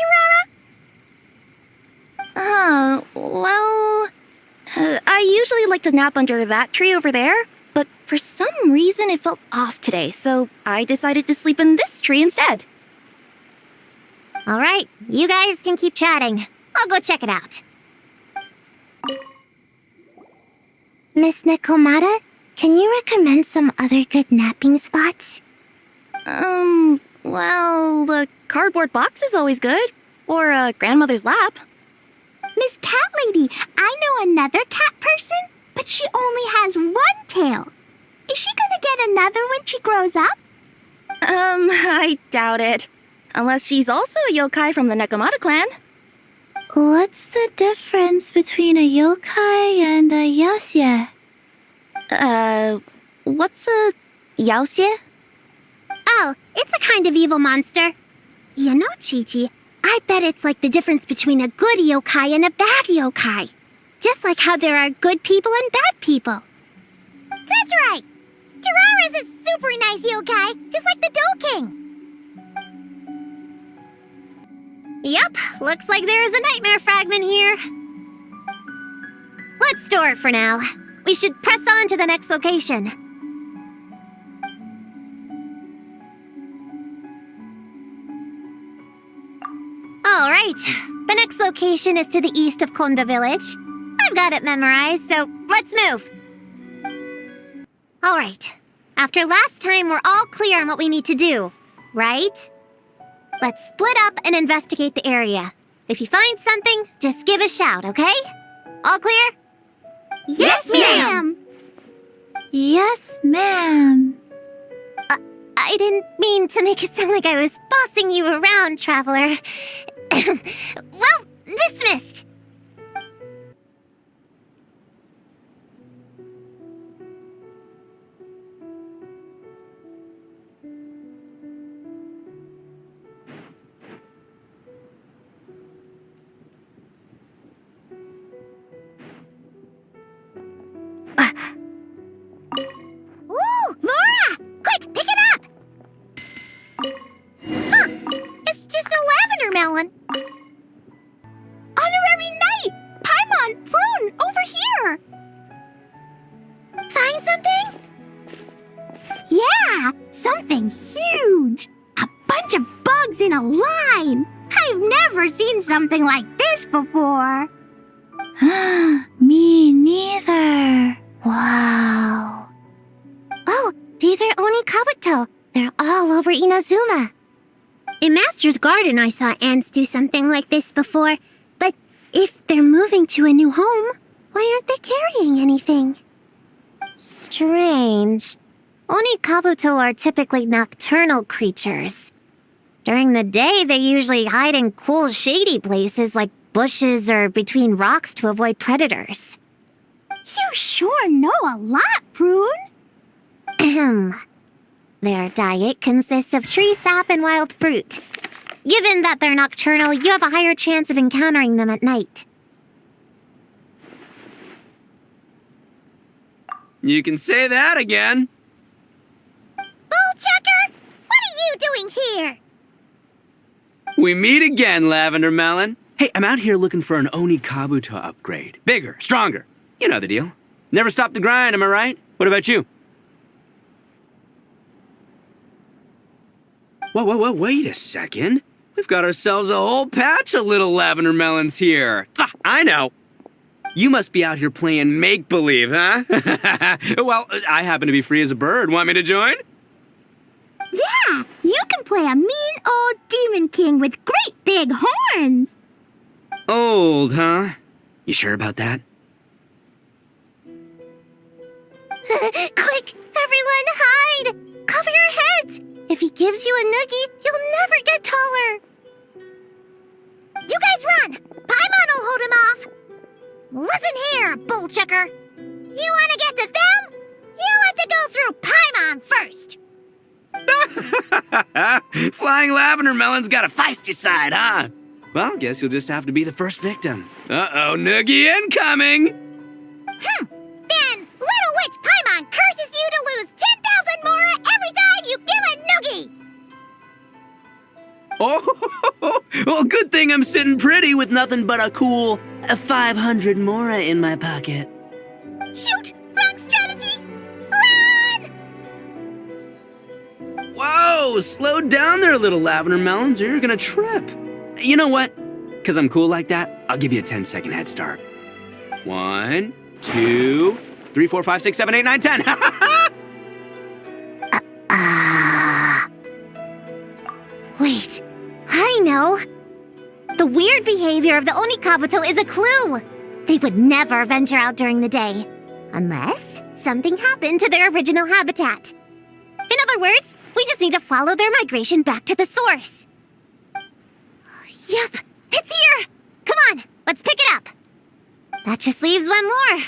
Kirara? Well... I usually like to nap under that tree over there, but For some reason, it felt off today, so I decided to sleep in this tree instead. All right, you guys can keep chatting. I'll go check it out. Miss Nekomata, can you recommend some other good napping spots? Well, the cardboard box is always good. Or a grandmother's lap. Miss Cat Lady, I know another cat person, but she only has one tail. Is she gonna get another when she grows up? I doubt it. Unless she's also a yokai from the Nekomata clan. What's the difference between a yokai and a yaoxie? What's a yaoxie? Oh, it's a kind of evil monster. You know, Chi-Chi, I bet it's like the difference between a good yokai and a bad yokai. Just like how there are good people and bad people. That's right! Kirara's a super nice yokai, just like the Do King. Yup, looks like there is a nightmare fragment here. Let's store it for now. We should press on to the next location. Alright, the next location is to the east of Konda Village. I've got it memorized, so let's move. Alright, after last time we're all clear on what we need to do, right? Let's split up and investigate the area. If you find something, just give a shout, okay? All clear? Yes, ma'am! Yes, ma'am. I didn't mean to make it sound like I was bossing you around, Traveler. Well, dismissed! Ooh, Laura! Quick, pick it up! Huh, it's just a lavender melon. Honorary Knight! Paimon, Prune, over here! Find something? Yeah, something huge! A bunch of bugs in a line! I've never seen something like this before! Me neither. Wow. Oh, these are Oni Kabuto. They're all over Inazuma. In Master's Garden, I saw ants do something like this before. But if they're moving to a new home, why aren't they carrying anything? Strange. Oni Kabuto are typically nocturnal creatures. During the day, they usually hide in cool, shady places like bushes or between rocks to avoid predators. You sure know a lot, Prune. Their diet consists of tree sap and wild fruit. Given that they're nocturnal, you have a higher chance of encountering them at night. You can say that again. Bullchucker! What are you doing here? We meet again, Lavender Melon. Hey, I'm out here looking for an Oni Kabuto upgrade. Bigger, stronger. You know the deal. Never stop the grind, am I right? What about you? Whoa, wait a second. We've got ourselves a whole patch of little lavender melons here. Ah, I know. You must be out here playing make-believe, huh? Well, I happen to be free as a bird. Want me to join? Yeah, you can play a mean old demon king with great big horns. Old, huh? You sure about that? Quick, everyone hide! Cover your heads! If he gives you a noogie, you'll never get taller. You guys run! Paimon will hold him off. Listen here, bullchucker. You want to get to them? You have to go through Paimon first. Flying lavender melon's got a feisty side, huh? Well, guess you'll just have to be the first victim. Uh-oh, noogie incoming! Then Little Witch Paimon curses you to lose 10,000 mora every time you give a noogie! Oh, well, good thing I'm sitting pretty with nothing but a cool 500 mora in my pocket. Shoot! Wrong strategy! Run! Whoa! Slow down there, little lavender melons, or you're gonna trip. You know what? Because I'm cool like that, I'll give you a 10-second head start. 1, 2, 3, 4, 5, 6, 7, 8, 9, 10. Wait, I know. The weird behavior of the Onikabuto is a clue. They would never venture out during the day, unless something happened to their original habitat. In other words, we just need to follow their migration back to the source. Yep, it's here! Come on, let's pick it up. That just leaves one more.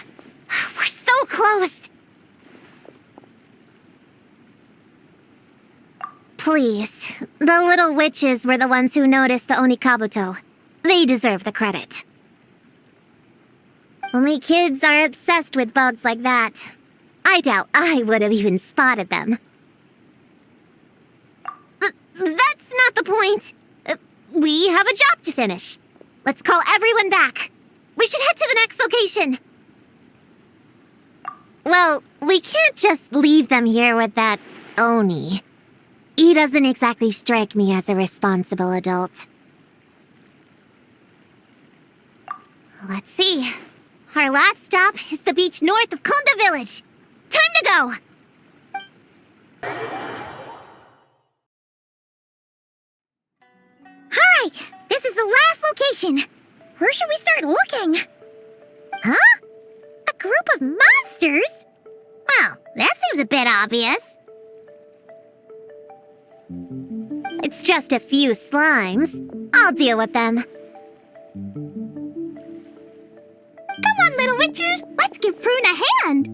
We're so close. Please, the little witches were the ones who noticed the Onikabuto. They deserve the credit. Only kids are obsessed with bugs like that. I doubt I would have even spotted them. That's not the point. We have a job to finish. Let's call everyone back. We should head to the next location. Well, we can't just leave them here with that Oni. He doesn't exactly strike me as a responsible adult. Let's see. Our last stop is the beach north of Konda Village. Time to go! Alright, this is the last location. Where should we start looking? Huh? A group of monsters? Well, that seems a bit obvious. It's just a few slimes. I'll deal with them. Come on, little witches! Let's give Prune a hand!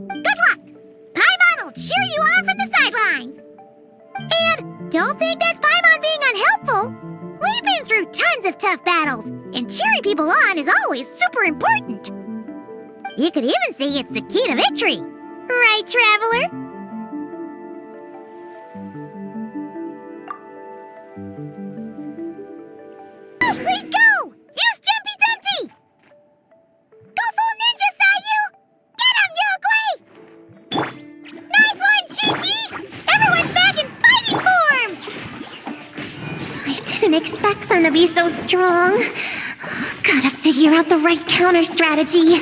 Good luck! Paimon will cheer you on from the sidelines! And don't think that's Paimon being unhelpful! We've been through tons of tough battles, and cheering people on is always super important! You could even say it's the key to victory! Right, Traveler? Go, Cleat, go! Use Jumpy Dumpty! Go full ninja, Sayu! Get him, Yogui! Nice one, Chi-Chi! Everyone's back in fighting form! I didn't expect them to be so strong. Gotta figure out the right counter strategy.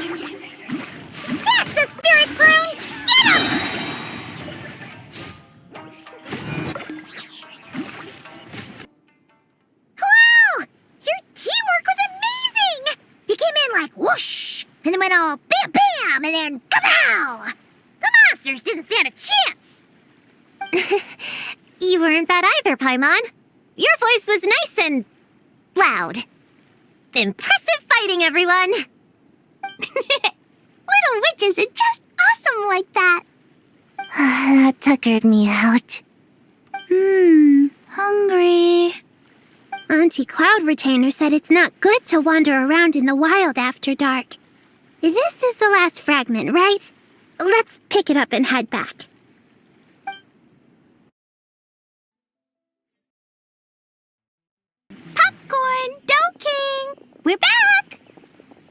That's the spirit, Prune! Get him! Wow! Your teamwork was amazing! You came in like whoosh, and then went all bam bam, and then kapow! The monsters didn't stand a chance! You weren't bad either, Paimon. Your voice was nice and loud. Impressive fighting, everyone! Little witches are just awesome like that. That tuckered me out. Hungry. Auntie Cloud Retainer said it's not good to wander around in the wild after dark. This is the last fragment, right? Let's pick it up and head back. Popcorn, Dough King! We're back!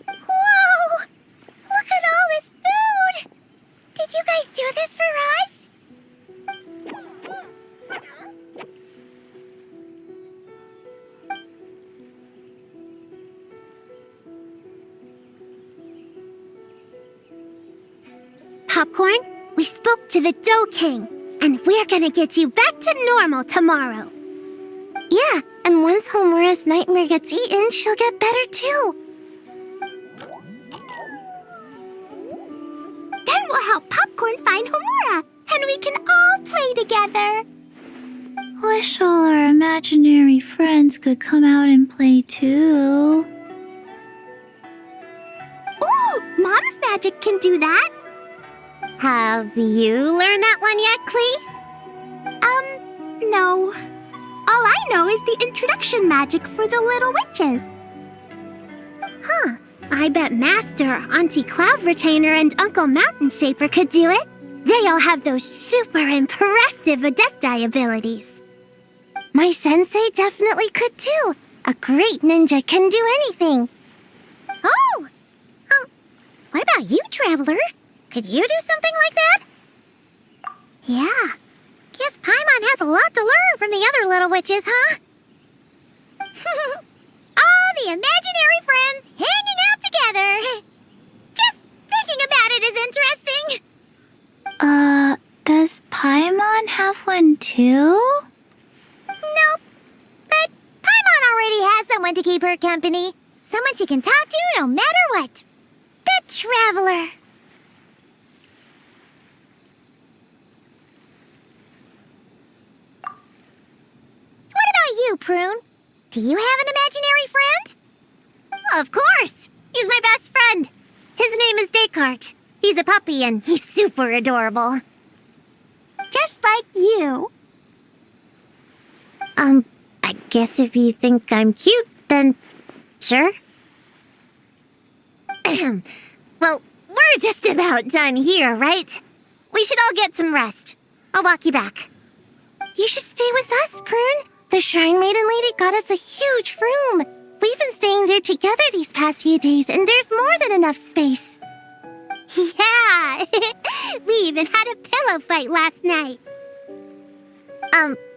Whoa! Look at all this food! Did you guys do this for us? Popcorn, we spoke to the Dough King, and we're gonna get you back to normal tomorrow. Yeah, and once Homura's nightmare gets eaten, she'll get better too. Then we'll help Popcorn find Homura, and we can all play together. Wish all our imaginary friends could come out and play too. Ooh, Mom's magic can do that. Have you learned that one yet, Clee? No. All I know is the introduction magic for the little witches. Huh. I bet Master, Auntie Cloud Retainer, and Uncle Mountain Shaper could do it. They all have those super impressive Adepti abilities. My sensei definitely could too. A great ninja can do anything. Oh! What about you, Traveler? Could you do something like that? Yeah. Guess Paimon has a lot to learn from the other little witches, huh? All the imaginary friends hanging out together. Just thinking about it is interesting. Does Paimon have one too? Nope. But Paimon already has someone to keep her company. Someone she can talk to no matter what. The Traveler. What about you, Prune? Do you have an imaginary friend? Of course. He's my best friend. His name is Descartes. He's a puppy and he's super adorable. Just like you. I guess if you think I'm cute, then sure. Well, we're just about done here, right? We should all get some rest. I'll walk you back. You should stay with us, Prune. The Shrine Maiden Lady got us a huge room. We've been staying there together these past few days, and there's more than enough space. Yeah, we even had a pillow fight last night.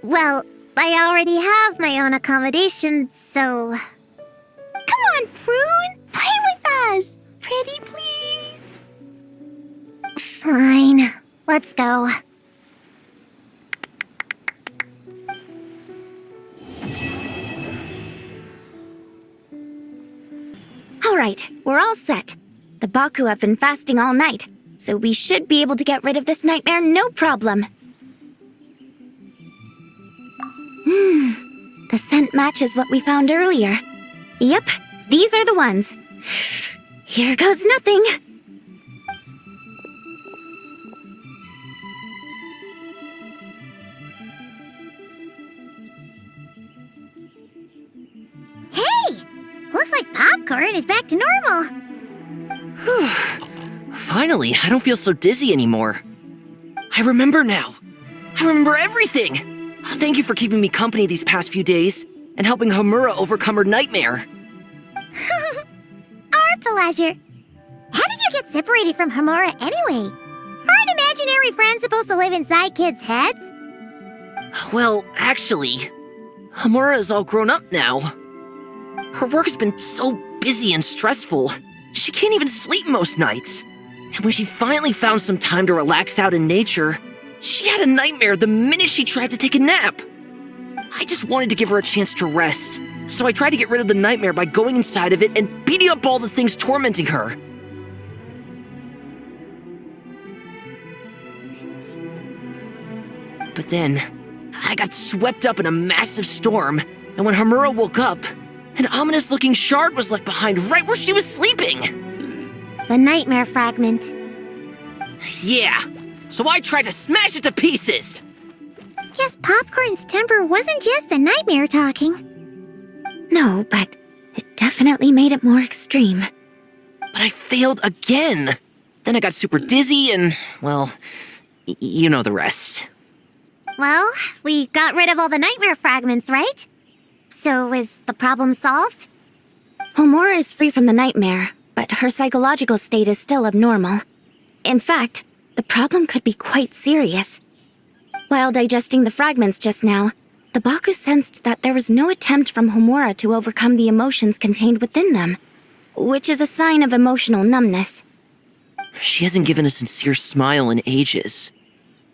Well, I already have my own accommodation, so... Come on, Prune. Play with us. Pretty please. Fine. Let's go. All right, we're all set. The Baku have been fasting all night, so we should be able to get rid of this nightmare no problem. The scent matches what we found earlier. Yep, these are the ones. Here goes nothing. Hey! Looks like Popcorn is back to normal. Finally, I don't feel so dizzy anymore. I remember now. I remember everything. Thank you for keeping me company these past few days and helping Homura overcome her nightmare. Our pleasure. How did you get separated from Homura anyway? Aren't imaginary friends supposed to live inside kids' heads? Well, actually, Homura is all grown up now. Her work's been so busy and stressful, she can't even sleep most nights. And when she finally found some time to relax out in nature, she had a nightmare the minute she tried to take a nap. I just wanted to give her a chance to rest, so I tried to get rid of the nightmare by going inside of it and beating up all the things tormenting her. But then, I got swept up in a massive storm, and when Homura woke up, an ominous-looking shard was left behind right where she was sleeping. The nightmare fragment. Yeah, so I tried to smash it to pieces. Guess Popcorn's temper wasn't just the nightmare talking. No, but it definitely made it more extreme. But I failed again. Then I got super dizzy and, well, you know the rest. Well, we got rid of all the nightmare fragments, right? So is the problem solved? Homura is free from the nightmare, but her psychological state is still abnormal. In fact, the problem could be quite serious. While digesting the fragments just now, the Baku sensed that there was no attempt from Homura to overcome the emotions contained within them, which is a sign of emotional numbness. She hasn't given a sincere smile in ages.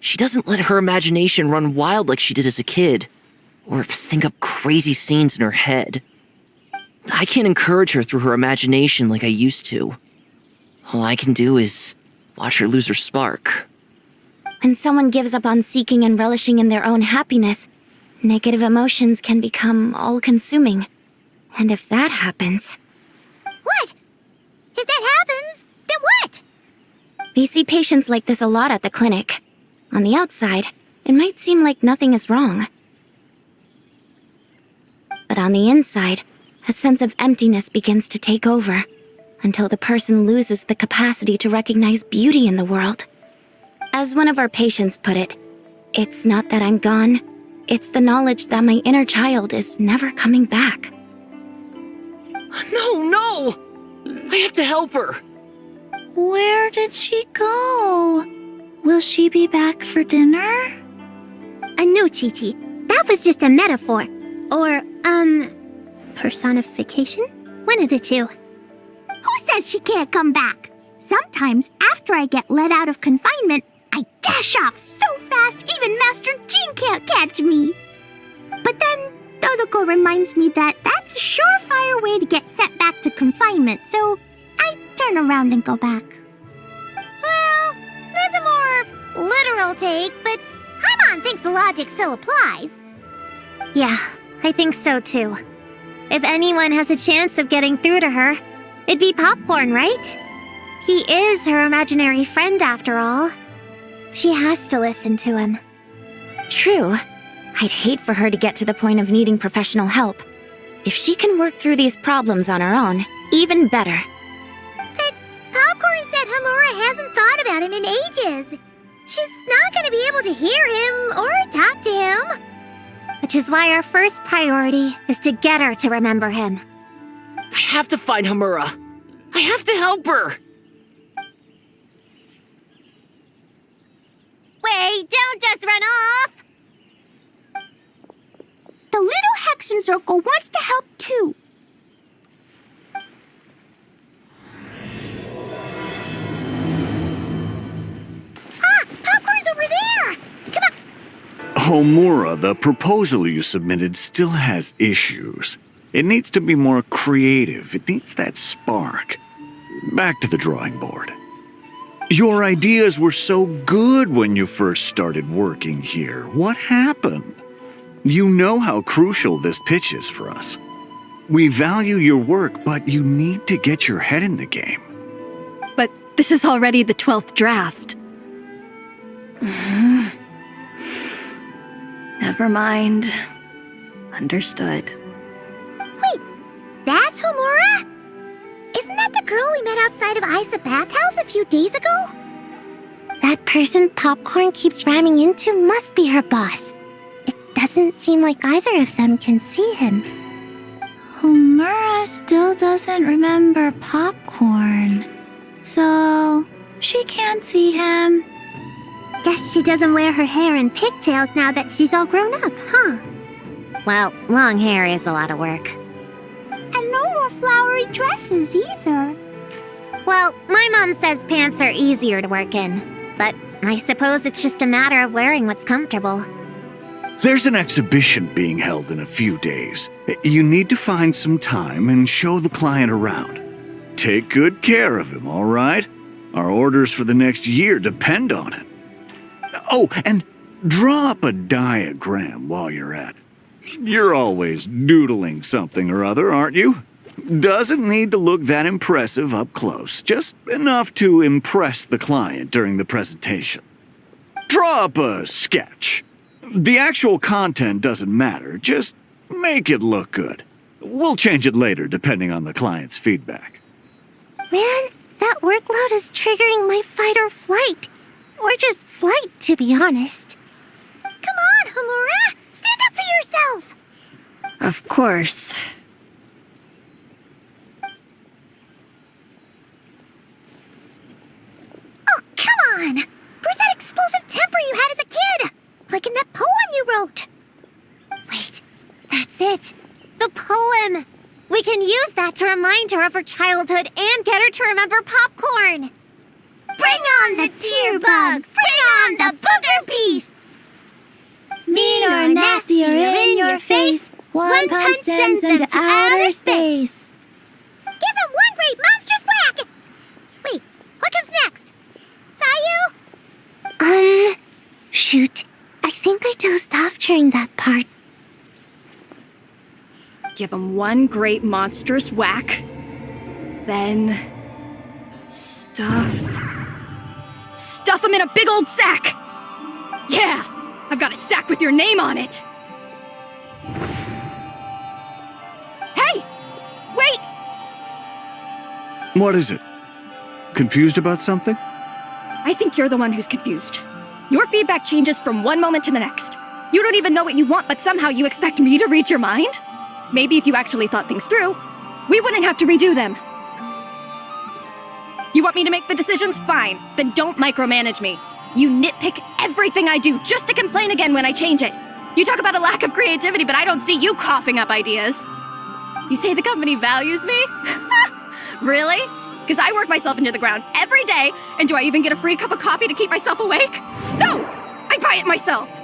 She doesn't let her imagination run wild like she did as a kid, or think up crazy scenes in her head. I can't encourage her through her imagination like I used to. All I can do is watch her lose her spark. When someone gives up on seeking and relishing in their own happiness, negative emotions can become all-consuming. And if that happens... What? If that happens, then what? We see patients like this a lot at the clinic. On the outside, it might seem like nothing is wrong. But on the inside, a sense of emptiness begins to take over, until the person loses the capacity to recognize beauty in the world. As one of our patients put it, it's not that I'm gone, it's the knowledge that my inner child is never coming back. No! I have to help her! Where did she go? Will she be back for dinner? No, Chi-Chi. That was just a metaphor. Or, personification? One of the two. Who says she can't come back? Sometimes, after I get let out of confinement, I dash off so fast even Master Jean can't catch me. But then, Dodoko reminds me that that's a surefire way to get sent back to confinement, so I turn around and go back. Well, that's a more literal take, but Paimon thinks the logic still applies. Yeah, I think so too. If anyone has a chance of getting through to her, it'd be Popcorn, right? He is her imaginary friend after all. She has to listen to him. True. I'd hate for her to get to the point of needing professional help. If she can work through these problems on her own, even better. But Popcorn said Hamura hasn't thought about him in ages. She's not going to be able to hear him or talk to him. Which is why our first priority is to get her to remember him. I have to find Hamura. I have to help her. Wait, don't just run off! The little Hexen Circle wants to help too. Popcorn's over there! Come on! Homura, the proposal you submitted still has issues. It needs to be more creative. It needs that spark. Back to the drawing board. Your ideas were so good when you first started working here. What happened? You know how crucial this pitch is for us. We value your work, but you need to get your head in the game. But this is already the 12th draft. Never mind. Understood. Wait, that's Homura? Isn't that the girl we met outside of Isa Bathhouse a few days ago? That person Popcorn keeps ramming into must be her boss. It doesn't seem like either of them can see him. Homura still doesn't remember Popcorn. So, she can't see him. Guess she doesn't wear her hair in pigtails now that she's all grown up, huh? Well, long hair is a lot of work. And no more flowery dresses either. Well, my mom says pants are easier to work in. But I suppose it's just a matter of wearing what's comfortable. There's an exhibition being held in a few days. You need to find some time and show the client around. Take good care of him, all right? Our orders for the next year depend on it. Oh, and draw up a diagram while you're at it. You're always doodling something or other, aren't you? Doesn't need to look that impressive up close, just enough to impress the client during the presentation. Draw up a sketch. The actual content doesn't matter, just make it look good. We'll change it later depending on the client's feedback. Man, that workload is triggering my fight or flight. Or just flight, to be honest. Come on, Homura! Stand up for yourself! Of course. Oh, come on! Where's that explosive temper you had as a kid? Like in that poem you wrote. Wait, that's it. The poem. We can use that to remind her of her childhood and get her to remember Popcorn. Bring on the tear bugs! Bring on the booger beasts! Mean or nasty or in your face, one punch sends them to outer space. Give them one great monstrous whack! Wait, what comes next? Sayu? Shoot. I think I dozed off during that part. Give him one great monstrous whack. Then... Stuff him in a big old sack! Yeah! I've got a sack with your name on it! Hey! Wait! What is it? Confused about something? I think you're the one who's confused. Your feedback changes from one moment to the next. You don't even know what you want, but somehow you expect me to read your mind? Maybe if you actually thought things through, we wouldn't have to redo them. You want me to make the decisions? Fine. Then don't micromanage me. You nitpick everything I do just to complain again when I change it. You talk about a lack of creativity, but I don't see you coughing up ideas. You say the company values me? Really? Because I work myself into the ground every day, and do I even get a free cup of coffee to keep myself awake? No! I buy it myself!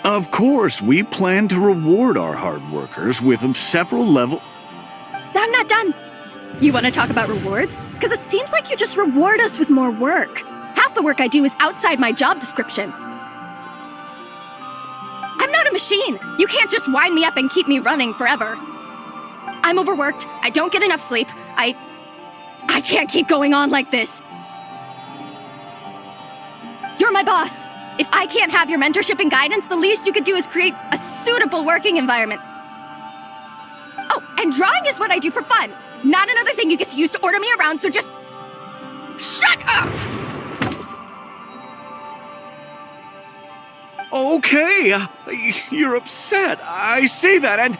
Of course, we plan to reward our hard workers with several level... I'm not done. You want to talk about rewards? Because it seems like you just reward us with more work. Half the work I do is outside my job description. I'm not a machine. You can't just wind me up and keep me running forever. I'm overworked. I don't get enough sleep. I can't keep going on like this. You're my boss. If I can't have your mentorship and guidance, the least you could do is create a suitable working environment. Oh, and drawing is what I do for fun. Not another thing you get to use to order me around, so just... shut up! Okay, you're upset. I see that, and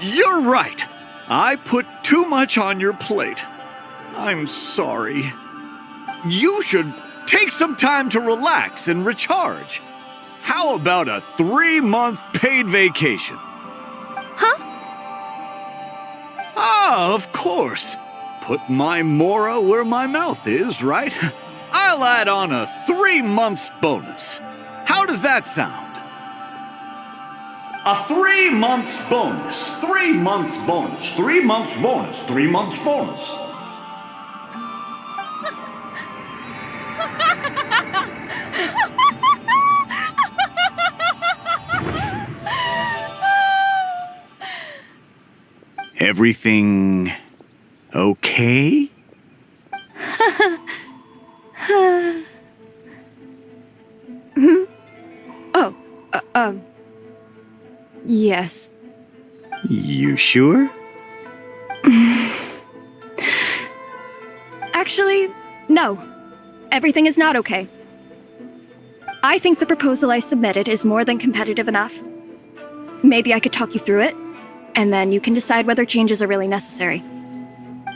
you're right. I put too much on your plate. I'm sorry. You should take some time to relax and recharge. How about a 3-month paid vacation? Huh? Ah, of course. Put my mora where my mouth is, right? I'll add on a 3-month bonus. How does that sound? A 3-month bonus. 3 months bonus. 3 months bonus. 3 months bonus. Everything okay? Yes. You sure? Actually, no. Everything is not okay. I think the proposal I submitted is more than competitive enough. Maybe I could talk you through it, and then you can decide whether changes are really necessary.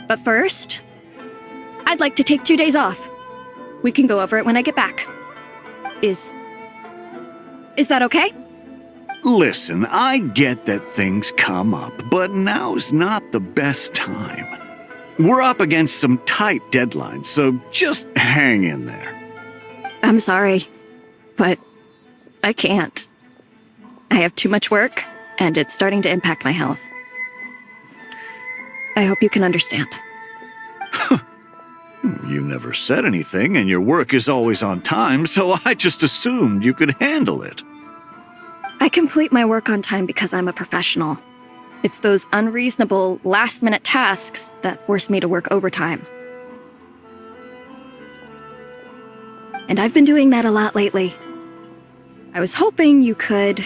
But first, I'd like to take 2 days off. We can go over it when I get back. Is that okay? Listen, I get that things come up, but now's not the best time. We're up against some tight deadlines, so just hang in there. I'm sorry, but I can't. I have too much work, and it's starting to impact my health. I hope you can understand. You never said anything, and your work is always on time, so I just assumed you could handle it. I complete my work on time because I'm a professional. It's those unreasonable, last-minute tasks that force me to work overtime. And I've been doing that a lot lately. I was hoping you could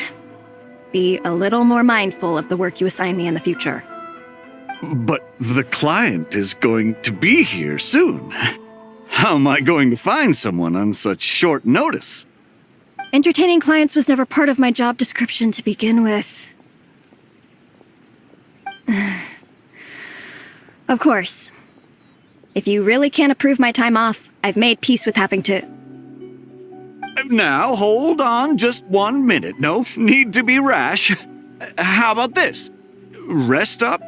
be a little more mindful of the work you assign me in the future. But the client is going to be here soon. How am I going to find someone on such short notice? Entertaining clients was never part of my job description to begin with. Of course. If you really can't approve my time off, I've made peace with having to... Now, hold on just 1 minute. No need to be rash. How about this? Rest up,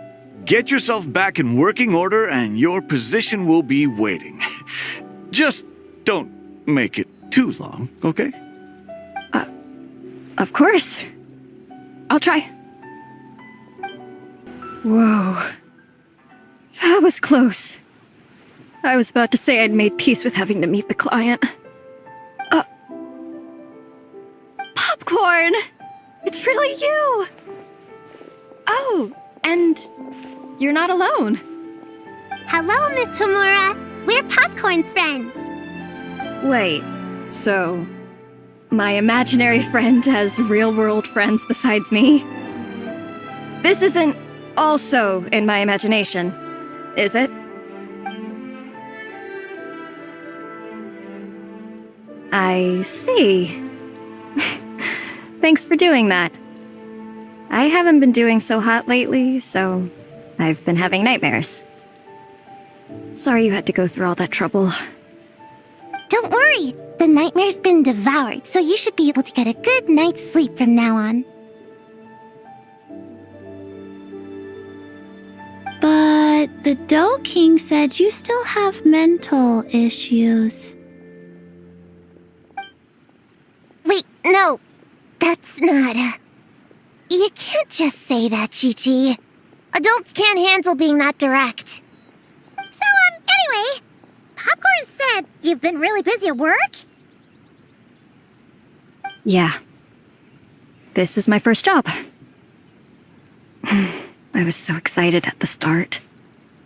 get yourself back in working order, and your position will be waiting. Just don't make it too long, okay? Of course. I'll try. Whoa. That was close. I was about to say I'd made peace with having to meet the client. Popcorn! It's really you! Oh, and you're not alone. Hello, Miss Homura. We're Popcorn's friends. Wait, so... my imaginary friend has real-world friends besides me? This isn't also in my imagination, is it? I see. Thanks for doing that. I haven't been doing so hot lately, so I've been having nightmares. Sorry you had to go through all that trouble. Don't worry, the nightmare's been devoured, so you should be able to get a good night's sleep from now on. But the Dough King said you still have mental issues. Wait, no, that's not. You can't just say that, Chi-Chi. Adults can't handle being that direct. So, anyway, Popcorn said you've been really busy at work? Yeah. This is my first job. I was so excited at the start,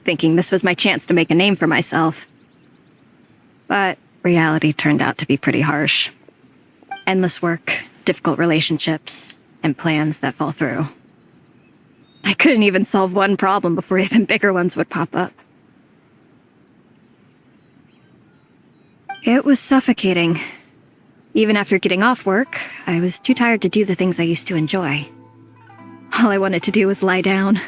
thinking this was my chance to make a name for myself. But reality turned out to be pretty harsh. Endless work, difficult relationships, and plans that fall through. I couldn't even solve one problem before even bigger ones would pop up. It was suffocating. Even after getting off work, I was too tired to do the things I used to enjoy. All I wanted to do was lie down.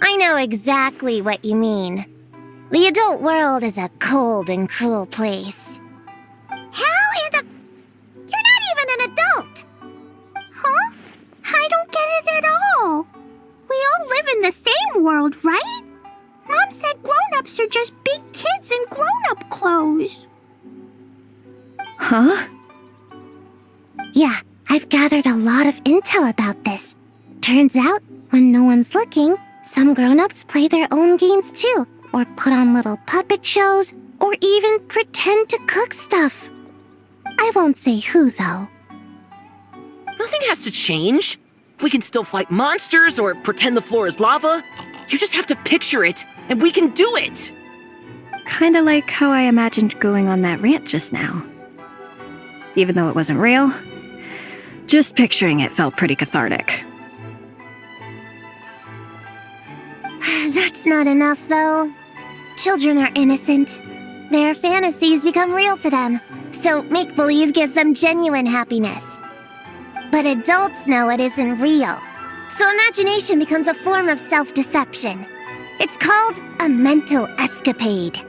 I know exactly what you mean. The adult world is a cold and cruel place. How in the... You're not even an adult! Huh? I don't get it at all. We all live in the same world, right? Mom said grown-ups are just big kids in grown-up clothes. Huh? Yeah, I've gathered a lot of intel about this. Turns out, when no one's looking, some grown-ups play their own games too, or put on little puppet shows, or even pretend to cook stuff. I won't say who, though. Nothing has to change. We can still fight monsters or pretend the floor is lava. You just have to picture it, and we can do it! Kinda like how I imagined going on that rant just now. Even though it wasn't real, just picturing it felt pretty cathartic. That's not enough, though. Children are innocent. Their fantasies become real to them, so make-believe gives them genuine happiness. But adults know it isn't real, so imagination becomes a form of self-deception. It's called a mental escapade.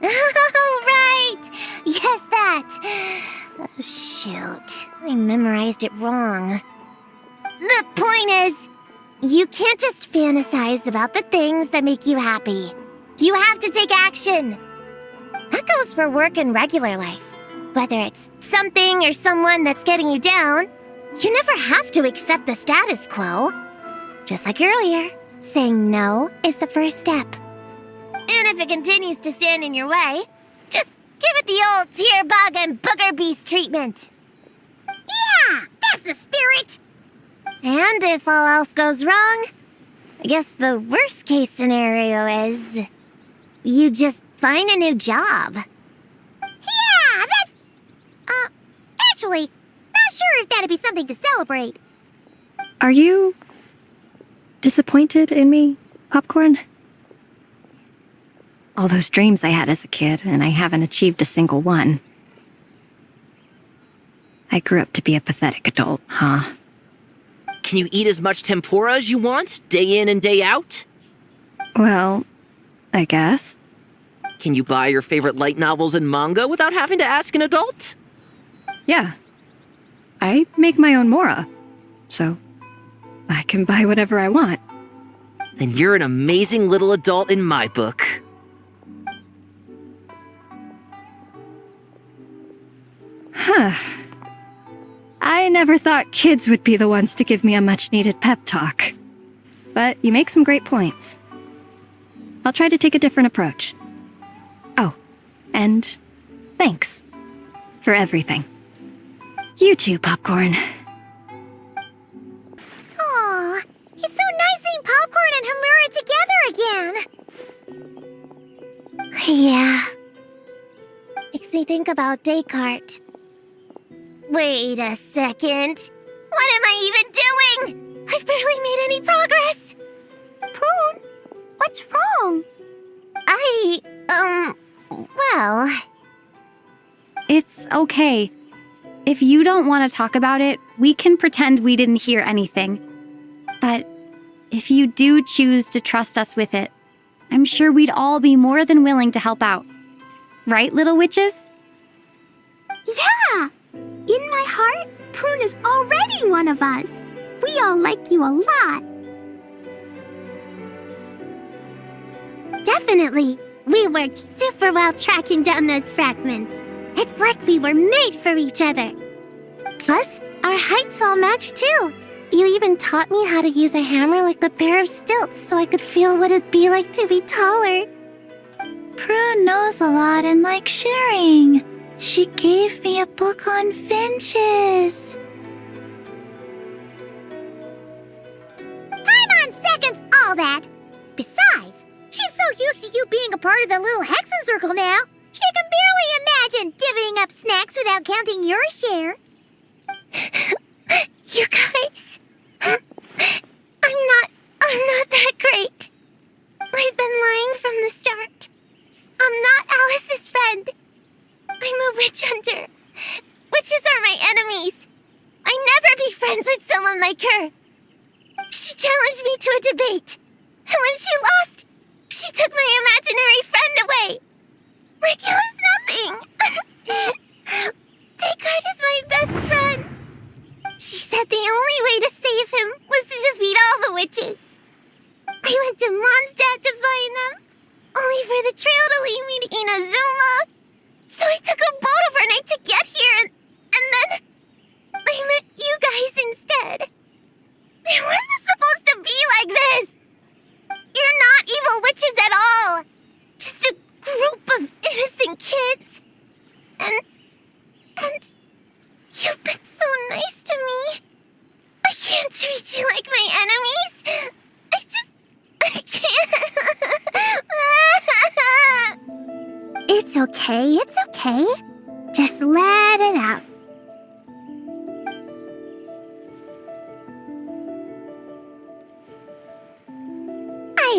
Oh, right! Yes, that! Oh, shoot. I memorized it wrong. The point is, you can't just fantasize about the things that make you happy. You have to take action. That goes for work and regular life. Whether it's something or someone that's getting you down, you never have to accept the status quo. Just like earlier, saying no is the first step. And if it continues to stand in your way, just give it the old tear bug and booger beast treatment. Yeah, that's the spirit! And if all else goes wrong, I guess the worst case scenario is you just find a new job. Yeah, that's... actually, not sure if that'd be something to celebrate. Are you disappointed in me, Popcorn? All those dreams I had as a kid, and I haven't achieved a single one. I grew up to be a pathetic adult, huh? Can you eat as much tempura as you want, day in and day out? Well, I guess. Can you buy your favorite light novels and manga without having to ask an adult? Yeah. I make my own mora, so I can buy whatever I want. Then you're an amazing little adult in my book. Huh. I never thought kids would be the ones to give me a much-needed pep talk. But you make some great points. I'll try to take a different approach. Oh, and thanks for everything. You too, Popcorn. Aw, it's so nice seeing Popcorn and Hamura together again. Yeah. Makes me think about Descartes. Wait a second. What am I even doing? I've barely made any progress. Prune, what's wrong? Well... It's okay. If you don't want to talk about it, we can pretend we didn't hear anything. But if you do choose to trust us with it, I'm sure we'd all be more than willing to help out. Right, little witches? Yeah! In my heart, Prune is already one of us. We all like you a lot. Definitely. We worked super well tracking down those fragments. It's like we were made for each other. Plus, our heights all match too. You even taught me how to use a hammer like the pair of stilts so I could feel what it'd be like to be taller. Prune knows a lot and likes sharing. She gave me a book on finches. Paimon seconds all that. Besides, she's so used to you being a part of the little Hexen Circle now, she can barely imagine divvying up snacks without counting your share. You guys, I'm not that great. I've been lying from the start. I'm not Alice's friend. I'm a witch hunter. Witches are my enemies. I'd never be friends with someone like her. She challenged me to a debate, and when she lost, she took my imaginary friend away. Like it was nothing. Descartes is my best friend. She said the only way to save him was to defeat all the witches. I went to Mondstadt to find them, only for the trail to lead me to Inazuma. So I took a boat overnight to get here, and then I met you guys instead. It wasn't supposed to be like this. You're not evil witches at all. Just a group of innocent kids. And you've been so nice to me. I can't treat you like my enemies. I can't. It's okay. Just let it out.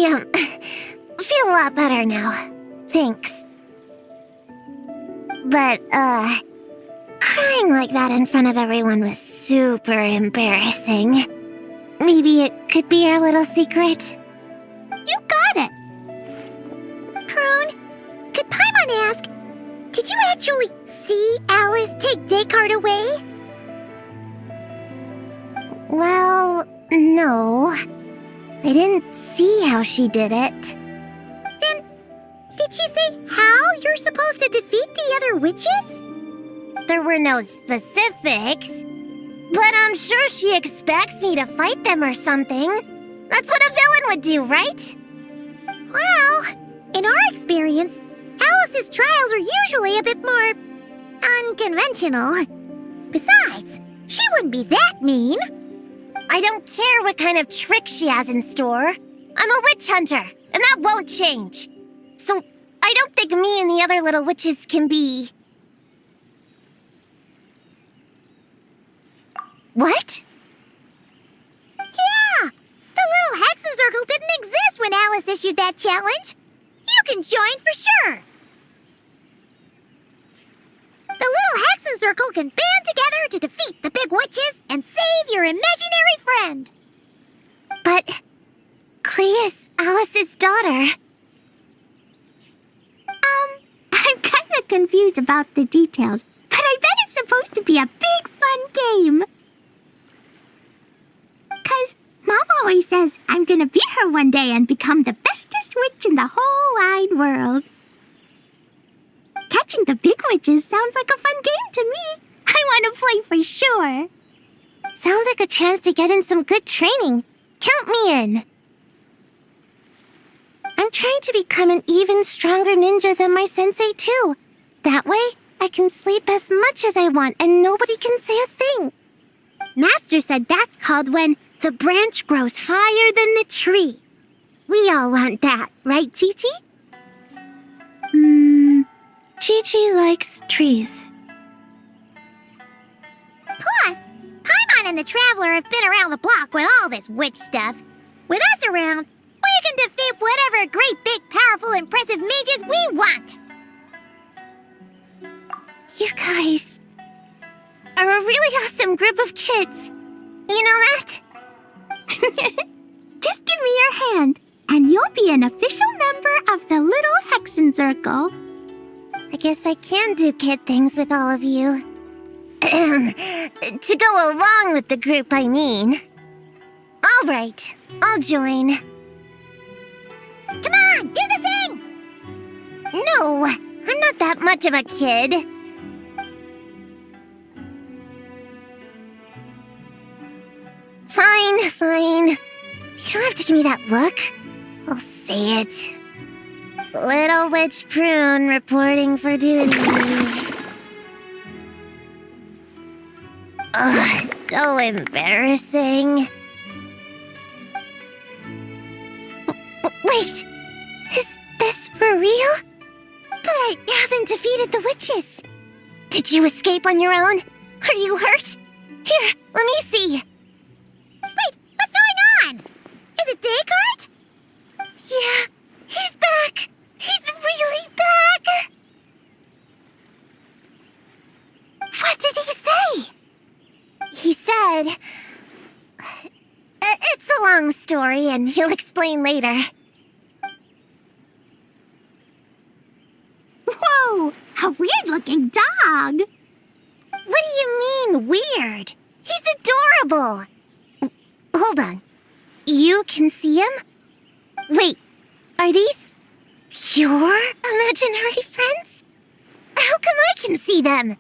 I feel a lot better now. Thanks. But, crying like that in front of everyone was super embarrassing. Maybe it could be our little secret? You got it. Prune, could Paimon ask, did you actually see Alice take Descartes away? Well, no. I didn't see how she did it. Then, did she say how you're supposed to defeat the other witches? There were no specifics, but I'm sure she expects me to fight them or something. That's what a villain would do, right? Well, in our experience, Alice's trials are usually a bit more unconventional. Besides, she wouldn't be that mean. I don't care what kind of trick she has in store. I'm a witch hunter, and that won't change. So, I don't think me and the other little witches can be... What? Yeah! The little Hexen Circle didn't exist when Alice issued that challenge. You can join for sure. The little Hexen Circle can band together to defeat the big witches and save your imaginary friend. But Clea's Alice's daughter. I'm kind of confused about the details, but I bet it's supposed to be a big fun game. 'Cause Mom always says I'm gonna beat her one day and become the bestest witch in the whole wide world. Catching the big witches sounds like a fun game to me. I want to play for sure. Sounds like a chance to get in some good training. Count me in. I'm trying to become an even stronger ninja than my sensei, too. That way, I can sleep as much as I want and nobody can say a thing. Master said that's called when the branch grows higher than the tree. We all want that, right, Chi-Chi? Chi-Chi likes trees. Plus, Paimon and the Traveler have been around the block with all this witch stuff. With us around, we can defeat whatever great, big, powerful, impressive mages we want. You guys are random group of kids. You know that? Just give me your hand, and you'll be an official member of the Little Hexen Circle. I guess I can do kid things with all of you. To go along with the group, I mean. All right, I'll join. Come on, do the thing! No, I'm not that much of a kid. Fine. You don't have to give me that look. I'll say it. Little Witch Prune reporting for duty. Ugh, so embarrassing. Wait, is this for real? But I haven't defeated the witches. Did you escape on your own? Are you hurt? Here, let me see. Wait, what's going on? Is it Descartes? Yeah, he's back. He's really back. What did he say? He said... It's a long story, and he'll explain later. Whoa, a weird-looking dog. What do you mean, weird? He's adorable. Hold on. You can see him? Wait, are these your imaginary friends? How come I can see them?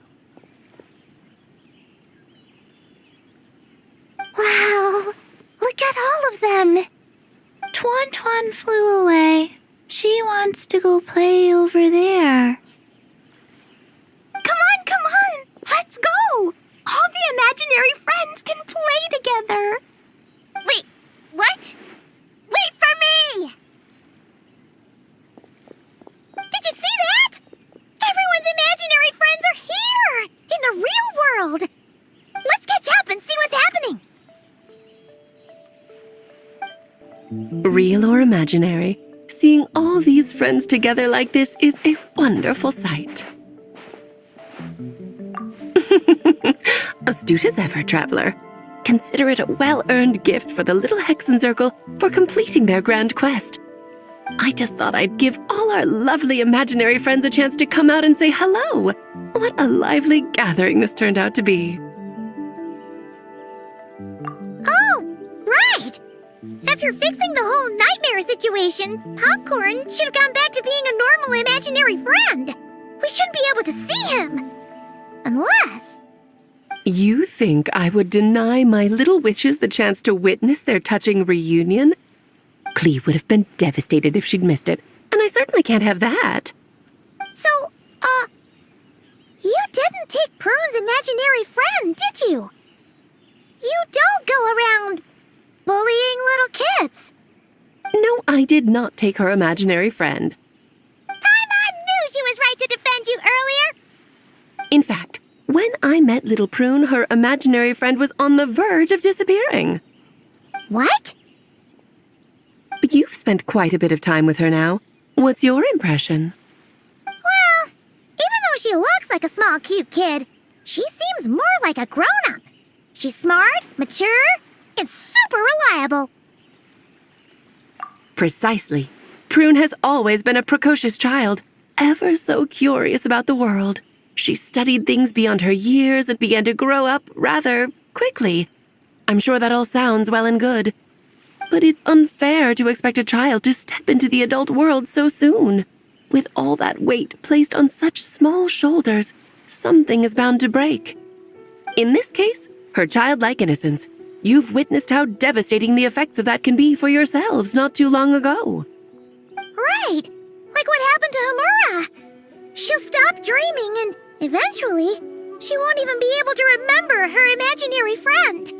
Wow, look at all of them. Tuan Tuan flew away. She wants to go play over there. Come on, let's go. All the imaginary friends can play together. Wait, what? Wait for me! Did you see that? Everyone's imaginary friends are here! In the real world! Let's catch up and see what's happening! Real or imaginary, seeing all these friends together like this is a wonderful sight. Astute as ever, traveler. Consider it a well-earned gift for the Little Hexen Circle for completing their grand quest. I just thought I'd give all our lovely imaginary friends a chance to come out and say hello. What a lively gathering this turned out to be. Oh, right! After fixing the whole nightmare situation, Popcorn should have gone back to being a normal imaginary friend. We shouldn't be able to see him. Unless... You think I would deny my little witches the chance to witness their touching reunion? Clea would have been devastated if she'd missed it, and I certainly can't have that. So, you didn't take Prune's imaginary friend, did you? You don't go around bullying little kids. No, I did not take her imaginary friend. Paimon knew she was right to defend you earlier. In fact, when I met Little Prune, her imaginary friend was on the verge of disappearing. What? You've spent quite a bit of time with her now. What's your impression? Well, even though she looks like a small, cute kid, she seems more like a grown-up. She's smart, mature, and super reliable. Precisely. Prune has always been a precocious child, ever so curious about the world. She studied things beyond her years and began to grow up rather quickly. I'm sure that all sounds well and good. But it's unfair to expect a child to step into the adult world so soon. With all that weight placed on such small shoulders, something is bound to break. In this case, her childlike innocence. You've witnessed how devastating the effects of that can be for yourselves not too long ago. Right, like what happened to Hamura. She'll stop dreaming and eventually she won't even be able to remember her imaginary friend.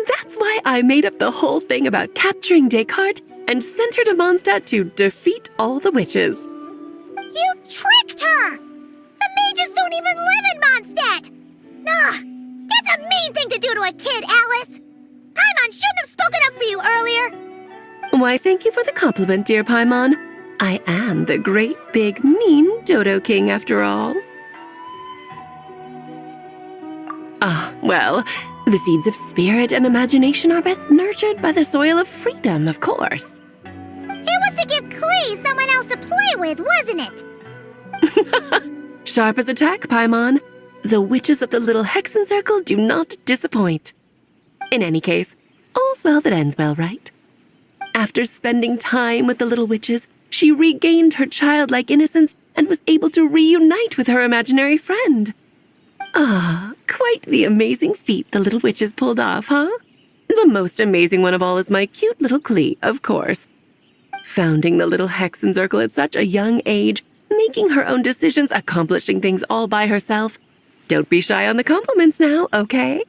That's why I made up the whole thing about capturing Descartes and sent her to Mondstadt to defeat all the witches. You tricked her! The mages don't even live in Mondstadt! Ugh, that's a mean thing to do to a kid, Alice! Paimon shouldn't have spoken up for you earlier! Why, thank you for the compliment, dear Paimon. I am the great, big, mean Dodo King, after all. Well, the seeds of spirit and imagination are best nurtured by the soil of freedom, of course. It was to give Klee someone else to play with, wasn't it? Sharp as a tack, Paimon. The witches of the Little Hexen Circle do not disappoint. In any case, all's well that ends well, right? After spending time with the little witches, she regained her childlike innocence and was able to reunite with her imaginary friend. Quite the amazing feat the little witches pulled off, huh? The most amazing one of all is my cute little Klee, of course. Founding the Little Hexen Circle at such a young age, making her own decisions, accomplishing things all by herself. Don't be shy on the compliments now, okay?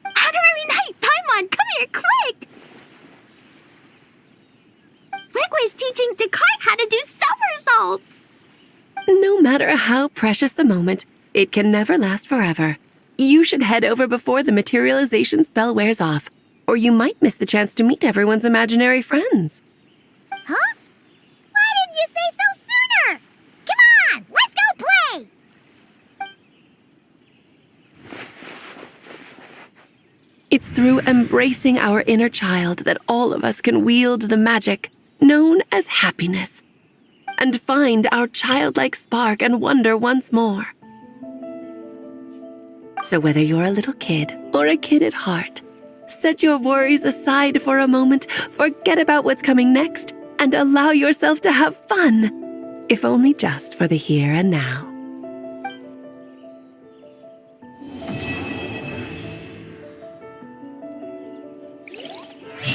Honorary Knight, Paimon, come here, quick! Wigway's teaching Dekai how to do somersaults! No matter how precious the moment, it can never last forever. You should head over before the materialization spell wears off, or you might miss the chance to meet everyone's imaginary friends. Huh? Why didn't you say so sooner? Come on, let's go play! It's through embracing our inner child that all of us can wield the magic known as happiness and find our childlike spark and wonder once more. So whether you're a little kid or a kid at heart, set your worries aside for a moment, forget about what's coming next, and allow yourself to have fun, if only just for the here and now.